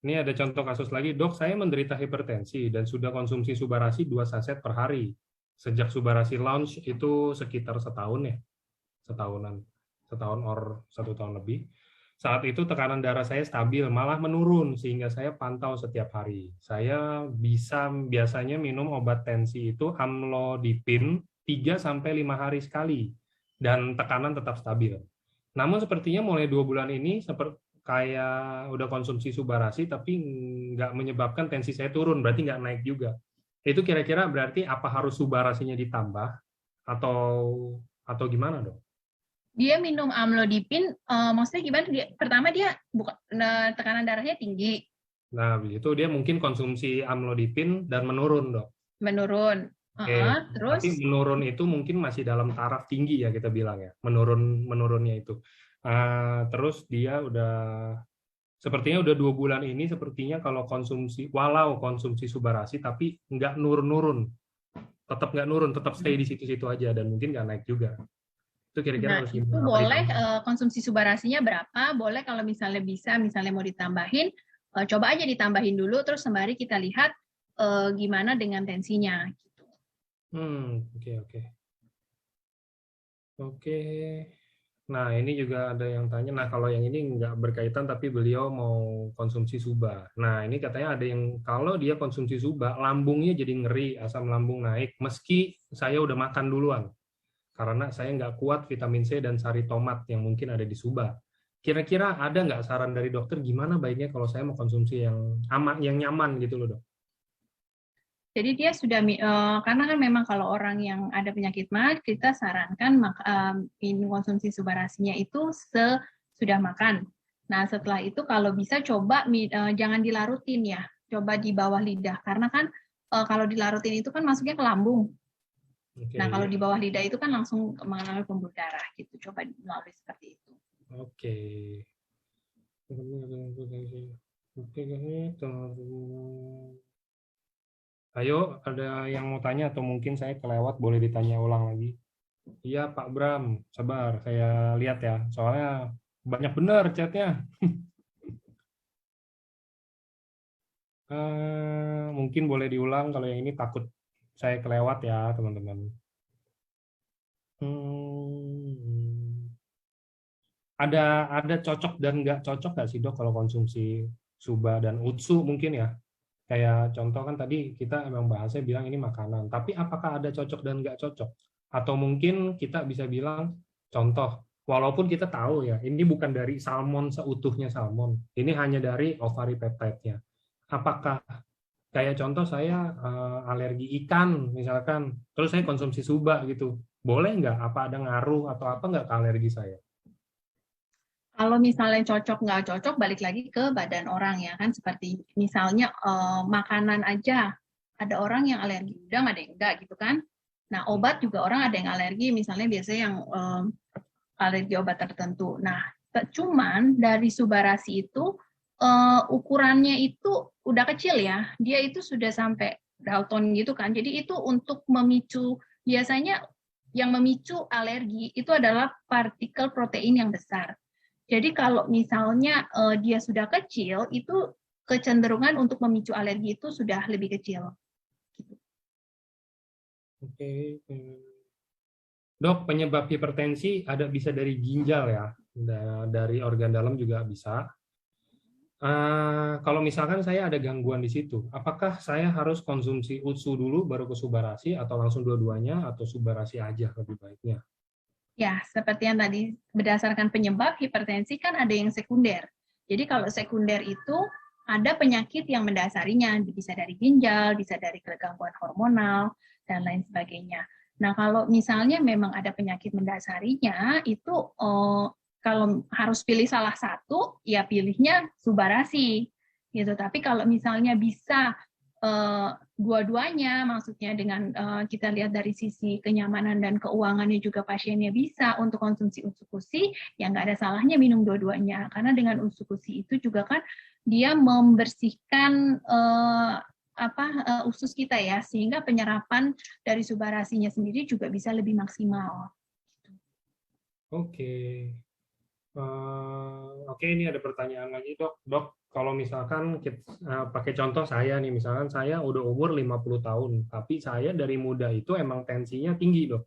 Ini ada contoh kasus lagi, dok, saya menderita hipertensi dan sudah konsumsi subarasi 2 saset per hari. Sejak subarasi launch itu sekitar setahun ya, setahun or 1 tahun lebih. Saat itu tekanan darah saya stabil, malah menurun sehingga saya pantau setiap hari. Saya biasanya minum obat tensi itu amlodipin 3 sampai 5 hari sekali dan tekanan tetap stabil. Namun sepertinya mulai 2 bulan ini seperti kayak udah konsumsi Subarasi tapi nggak menyebabkan tensi saya turun, berarti nggak naik juga. Itu kira-kira berarti apa harus Subarasinya ditambah atau gimana dong? Dia minum amlodipin, maksudnya gimana? Pertama dia bukan tekanan darahnya tinggi. Nah, itu dia mungkin konsumsi amlodipin dan menurun, dok. Menurun. Terus? Tapi menurun itu mungkin masih dalam taraf tinggi ya kita bilang ya, menurunnya itu. Terus dia sepertinya udah 2 bulan ini sepertinya kalau walau konsumsi Subarasi tapi nggak nurun-nurun, tetap nggak nurun, tetap stay di situ-situ aja dan mungkin nggak naik juga. Itu kira-kira harus itu gimana? boleh konsumsi Subarasinya berapa? Boleh kalau misalnya bisa, misalnya mau ditambahin, coba aja ditambahin dulu, terus sembari kita lihat gimana dengan tensinya. Gitu. Oke. Nah, ini juga ada yang tanya, nah kalau yang ini nggak berkaitan tapi beliau mau konsumsi Suba. Nah, ini katanya ada yang kalau dia konsumsi Suba, lambungnya jadi ngeri, asam lambung naik, meski saya udah makan duluan. Karena saya nggak kuat vitamin C dan sari tomat yang mungkin ada di Suba. Kira-kira ada nggak saran dari dokter gimana baiknya kalau saya mau konsumsi yang aman, yang nyaman gitu loh, dok? Jadi dia sudah, karena kan memang kalau orang yang ada penyakit MA, kita sarankan konsumsi Subarasinya itu sudah makan. Nah, setelah itu kalau bisa coba jangan dilarutin ya, coba di bawah lidah. Karena kan kalau dilarutin itu kan masuknya ke lambung. Okay. Nah, kalau di bawah lidah itu kan langsung mengalami pembuluh darah gitu. Coba melalui seperti itu. Oke. Ayo, ada yang mau tanya atau mungkin saya kelewat, boleh ditanya ulang lagi. Iya, Pak Bram, sabar, saya lihat ya. Soalnya banyak benar chatnya. Mungkin boleh diulang kalau yang ini takut saya kelewat ya, teman-teman. Ada cocok dan nggak cocok nggak sih, dok, kalau konsumsi Suba dan Utsu mungkin ya? Kayak contoh kan tadi kita emang bahasnya bilang ini makanan, tapi apakah ada cocok dan nggak cocok? Atau mungkin kita bisa bilang, contoh, walaupun kita tahu ya, ini bukan dari salmon seutuhnya salmon, ini hanya dari ovari peptide-nya. Apakah kayak contoh saya alergi ikan misalkan, terus saya konsumsi Suba gitu, boleh nggak? Apa ada ngaruh atau apa nggak ke alergi saya? Kalau misalnya cocok nggak cocok, balik lagi ke badan orang ya kan. Seperti misalnya makanan aja, ada orang yang alergi udang, ada yang enggak gitu kan. Nah, obat juga orang ada yang alergi, misalnya biasanya yang alergi obat tertentu. Nah, cuman dari Subarasi itu ukurannya itu udah kecil ya, dia itu sudah sampai Dalton gitu kan. Jadi itu untuk memicu, biasanya yang memicu alergi itu adalah partikel protein yang besar. Jadi kalau misalnya dia sudah kecil, itu kecenderungan untuk memicu alergi itu sudah lebih kecil. Oke. Dok, penyebab hipertensi bisa dari ginjal ya, dari organ dalam juga bisa. Kalau misalkan saya ada gangguan di situ, apakah saya harus konsumsi Utsu dulu baru ke Subarasi atau langsung dua-duanya atau Subarasi aja lebih baiknya? Ya, seperti yang tadi berdasarkan penyebab hipertensi kan ada yang sekunder. Jadi kalau sekunder itu ada penyakit yang mendasarinya, bisa dari ginjal, bisa dari gangguan hormonal, dan lain sebagainya. Nah, kalau misalnya memang ada penyakit mendasarinya, itu kalau harus pilih salah satu, ya pilihnya Subarasi. Gitu. Tapi kalau misalnya bisa dua-duanya, maksudnya dengan kita lihat dari sisi kenyamanan dan keuangannya juga pasiennya bisa untuk konsumsi usukusi, ya nggak ada salahnya minum dua-duanya. Karena dengan usukusi itu juga kan dia membersihkan usus kita ya, sehingga penyerapan dari Subarasinya sendiri juga bisa lebih maksimal. Oke. Oke, ini ada pertanyaan lagi, dok. Dok, kalau misalkan kita, pakai contoh saya nih, misalkan saya udah umur 50 tahun, tapi saya dari muda itu emang tensinya tinggi, dok.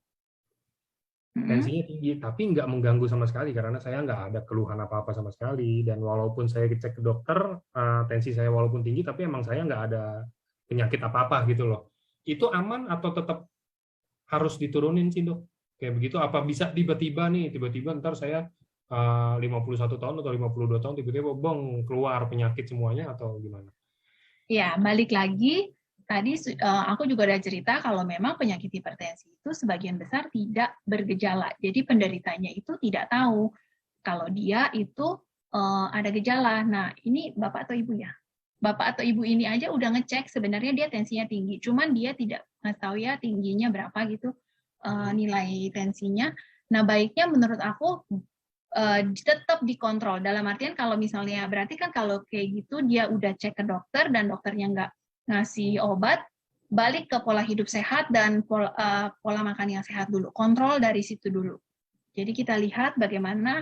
tensinya tinggi, tapi nggak mengganggu sama sekali karena saya nggak ada keluhan apa-apa sama sekali. Dan walaupun saya cek ke dokter, tensi saya walaupun tinggi, tapi emang saya nggak ada penyakit apa-apa gitu loh. Itu aman atau tetap harus diturunin sih dok? Kayak begitu, apa bisa tiba-tiba nih, tiba-tiba ntar saya 51 tahun atau 52 tahun tiba-tiba bong keluar penyakit semuanya atau gimana? Ya, balik lagi tadi aku juga udah cerita kalau memang penyakit hipertensi itu sebagian besar tidak bergejala. Jadi penderitanya itu tidak tahu kalau dia itu ada gejala. Nah, ini Bapak atau Ibu ya? Bapak atau Ibu ini aja udah ngecek sebenarnya dia tensinya tinggi, cuman dia tidak nggak tahu ya tingginya berapa gitu nilai tensinya. Nah, baiknya menurut aku tetap dikontrol. Dalam artian kalau misalnya berarti kan kalau kayak gitu dia udah cek ke dokter dan dokternya nggak ngasih obat, balik ke pola hidup sehat dan pola makan yang sehat dulu. Kontrol dari situ dulu. Jadi kita lihat bagaimana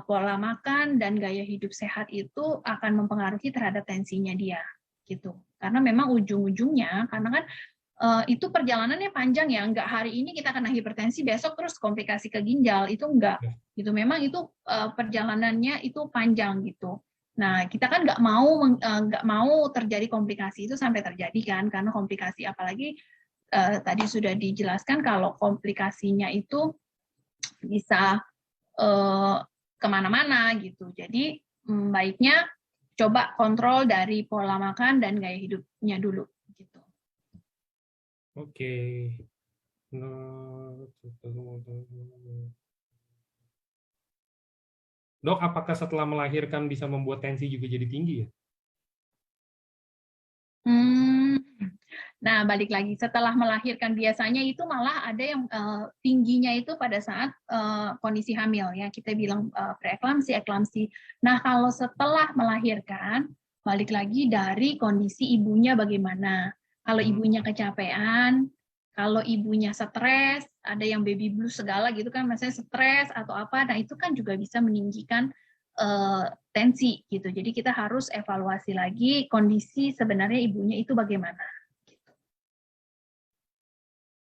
pola makan dan gaya hidup sehat itu akan mempengaruhi terhadap tensinya dia, gitu. Karena memang ujung-ujungnya, karena kan itu perjalanannya panjang ya, nggak hari ini kita kena hipertensi, besok terus komplikasi ke ginjal, itu enggak. Gitu. Memang itu perjalanannya itu panjang gitu. Nah, kita kan nggak mau terjadi komplikasi itu sampai terjadi kan, karena komplikasi apalagi tadi sudah dijelaskan kalau komplikasinya itu bisa kemana-mana gitu. Jadi baiknya coba kontrol dari pola makan dan gaya hidupnya dulu. Gitu. Oke. Dok, apakah setelah melahirkan bisa membuat tensi juga jadi tinggi ya? Nah, balik lagi setelah melahirkan biasanya itu malah ada yang tingginya itu pada saat kondisi hamil ya, kita bilang preeklamsi, eklamsi. Nah, kalau setelah melahirkan balik lagi dari kondisi ibunya bagaimana. Kalau ibunya kecapean, kalau ibunya stres, ada yang baby blues segala gitu kan, misalnya stres atau apa, nah itu kan juga bisa meninggikan tensi gitu. Jadi kita harus evaluasi lagi kondisi sebenarnya ibunya itu bagaimana.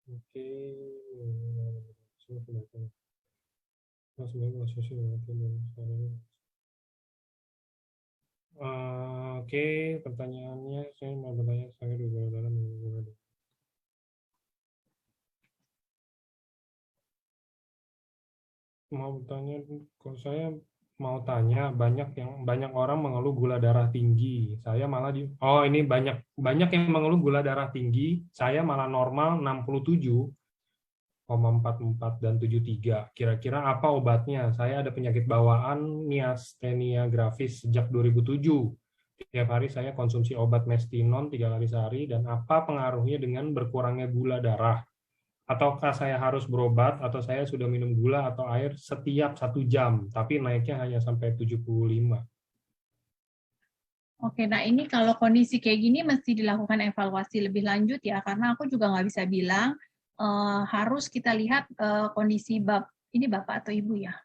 Oke. Oke, pertanyaannya saya mau bertanya saya di dalam mau bertanya, kalau saya mau tanya banyak orang mengeluh gula darah tinggi. Saya malah ini banyak yang mengeluh gula darah tinggi, saya malah normal 67,44 dan 73. Kira-kira apa obatnya? Saya ada penyakit bawaan miastenia gravis sejak 2007. Tiap hari saya konsumsi obat Mestinon 3 kali sehari dan apa pengaruhnya dengan berkurangnya gula darah? Ataukah saya harus berobat atau saya sudah minum gula atau air setiap 1 jam, tapi naiknya hanya sampai 75. Oke, nah ini kalau kondisi kayak gini mesti dilakukan evaluasi lebih lanjut ya, karena aku juga nggak bisa bilang harus kita lihat kondisi ini bapak atau ibu ya,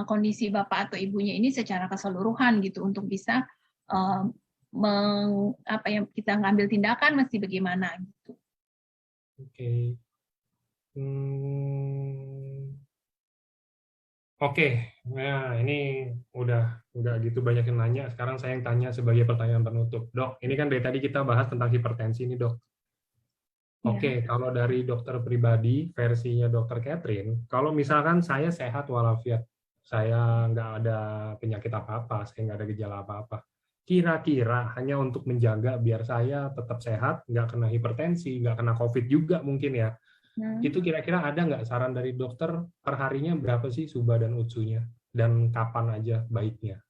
kondisi bapak atau ibunya ini secara keseluruhan gitu untuk bisa kita ngambil tindakan mesti bagaimana gitu. Oke. Oke, nah ini udah gitu banyak yang nanya. Sekarang saya yang tanya sebagai pertanyaan penutup. Dok, ini kan dari tadi kita bahas tentang hipertensi nih dok. Oke, kalau dari dokter pribadi, versinya dokter Catherine, kalau misalkan saya sehat walafiat, saya nggak ada penyakit apa-apa, saya nggak ada gejala apa-apa, kira-kira hanya untuk menjaga biar saya tetap sehat, nggak kena hipertensi, nggak kena COVID juga mungkin ya, itu kira-kira ada nggak saran dari dokter perharinya berapa sih SUBA dan UTSU-nya? Dan kapan aja baiknya?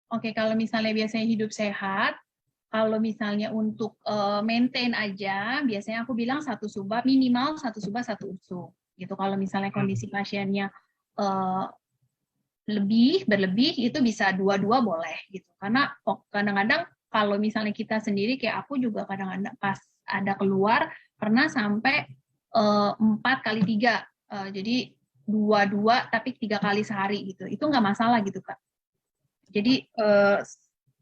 Oke, kalau misalnya biasanya hidup sehat, kalau misalnya untuk maintain aja, biasanya aku bilang minimal satu SUBA, satu UTSU. Gitu. Kalau misalnya kondisi pasiennya berlebih, itu bisa dua-dua boleh. Gitu. Karena kadang-kadang kalau misalnya kita sendiri, kayak aku juga kadang-kadang pas ada keluar, pernah sampai 4x3. Jadi 2 tapi 3 kali sehari gitu. Itu nggak masalah gitu, Kak. Jadi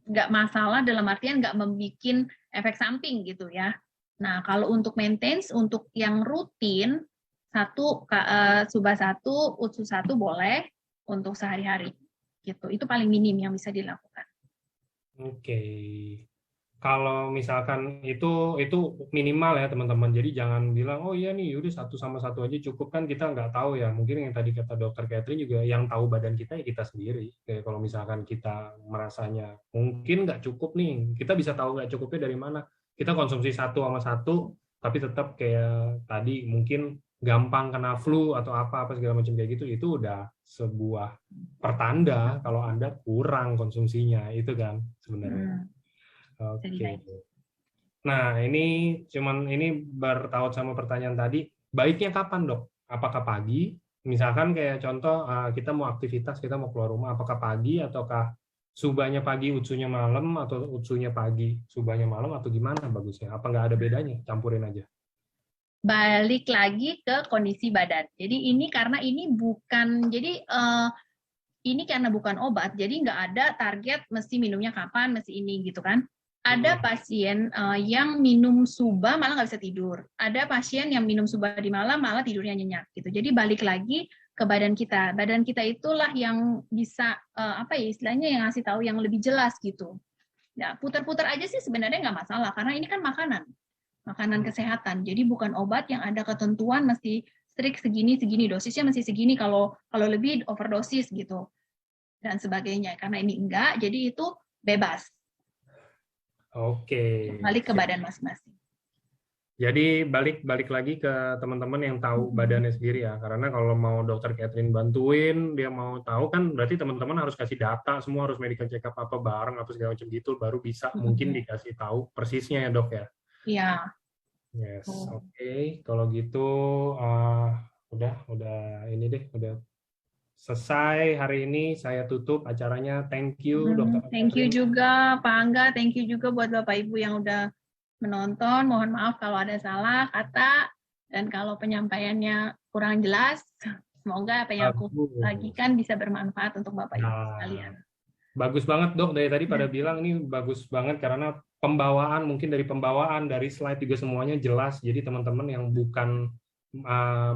nggak masalah dalam artian nggak membuat efek samping gitu ya. Nah, kalau untuk maintenance, untuk yang rutin, Suba 1, Utsu 1 boleh untuk sehari-hari. Gitu. Itu paling minim yang bisa dilakukan. Oke. Kalau misalkan itu minimal ya teman-teman. Jadi jangan bilang oh iya nih udah 1 sama 1 aja cukup, kan kita nggak tahu ya. Mungkin yang tadi kata dokter Catherine juga yang tahu badan kita ya kita sendiri. Kayak kalau misalkan kita merasanya mungkin nggak cukup nih, kita bisa tahu nggak cukupnya dari mana. Kita konsumsi 1 sama 1, tapi tetap kayak tadi mungkin gampang kena flu atau apa segala macam kayak gitu, itu udah sebuah pertanda kalau Anda kurang konsumsinya itu kan sebenarnya. Oke. Nah, ini bertaut sama pertanyaan tadi. Baiknya kapan, Dok? Apakah pagi? Misalkan kayak contoh kita mau aktivitas, kita mau keluar rumah, apakah pagi ataukah subahnya pagi, utsunya malam, atau utsunya pagi, subahnya malam, atau gimana bagusnya? Apa nggak ada bedanya? Campurin aja. Balik lagi ke kondisi badan. Jadi ini karena ini bukan, jadi ini karena bukan obat, jadi nggak ada target mesti minumnya kapan, mesti ini gitu kan. Ada pasien yang minum suba malah nggak bisa tidur. Ada pasien yang minum suba di malam malah tidurnya nyenyak gitu. Jadi balik lagi ke badan kita. Badan kita itulah yang bisa apa ya istilahnya yang ngasih tahu yang lebih jelas gitu. Ya putar-putar aja sih sebenarnya nggak masalah karena ini kan makanan kesehatan. Jadi bukan obat yang ada ketentuan mesti strict segini dosisnya mesti segini kalau lebih overdosis gitu dan sebagainya. Karena ini enggak, jadi itu bebas. Oke. Balik ke badan masing-masing. Jadi balik lagi ke teman-teman yang tahu badannya sendiri ya. Karena kalau mau dokter Catherine bantuin, dia mau tahu kan berarti teman-teman harus kasih data, semua harus medical check up apa bareng apa segala macam gitu, baru bisa mungkin dikasih tahu persisnya ya dok ya. Iya. Yes, oke. Kalau gitu udah ini deh, udah selesai hari ini. Saya tutup acaranya. Thank you dokter. Thank you juga Pak Angga, thank you juga buat Bapak Ibu yang udah menonton. Mohon maaf kalau ada salah kata dan kalau penyampaiannya kurang jelas. Semoga apa yang aku bagikan bisa bermanfaat untuk Bapak Ibu sekalian. Bagus banget dok, dari tadi pada bilang ini bagus banget karena dari pembawaan dari slide juga semuanya jelas. Jadi teman-teman yang bukan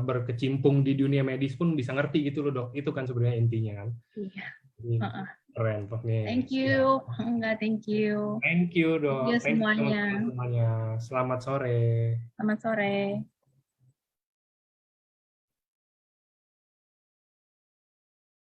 berkecimpung di dunia medis pun bisa ngerti gitu loh dok. Itu kan sebenarnya intinya kan. Iya. Keren pokoknya. Thank you, enggak thank you. Thank you dok. Thank you semuanya. Selamat sore. Selamat sore.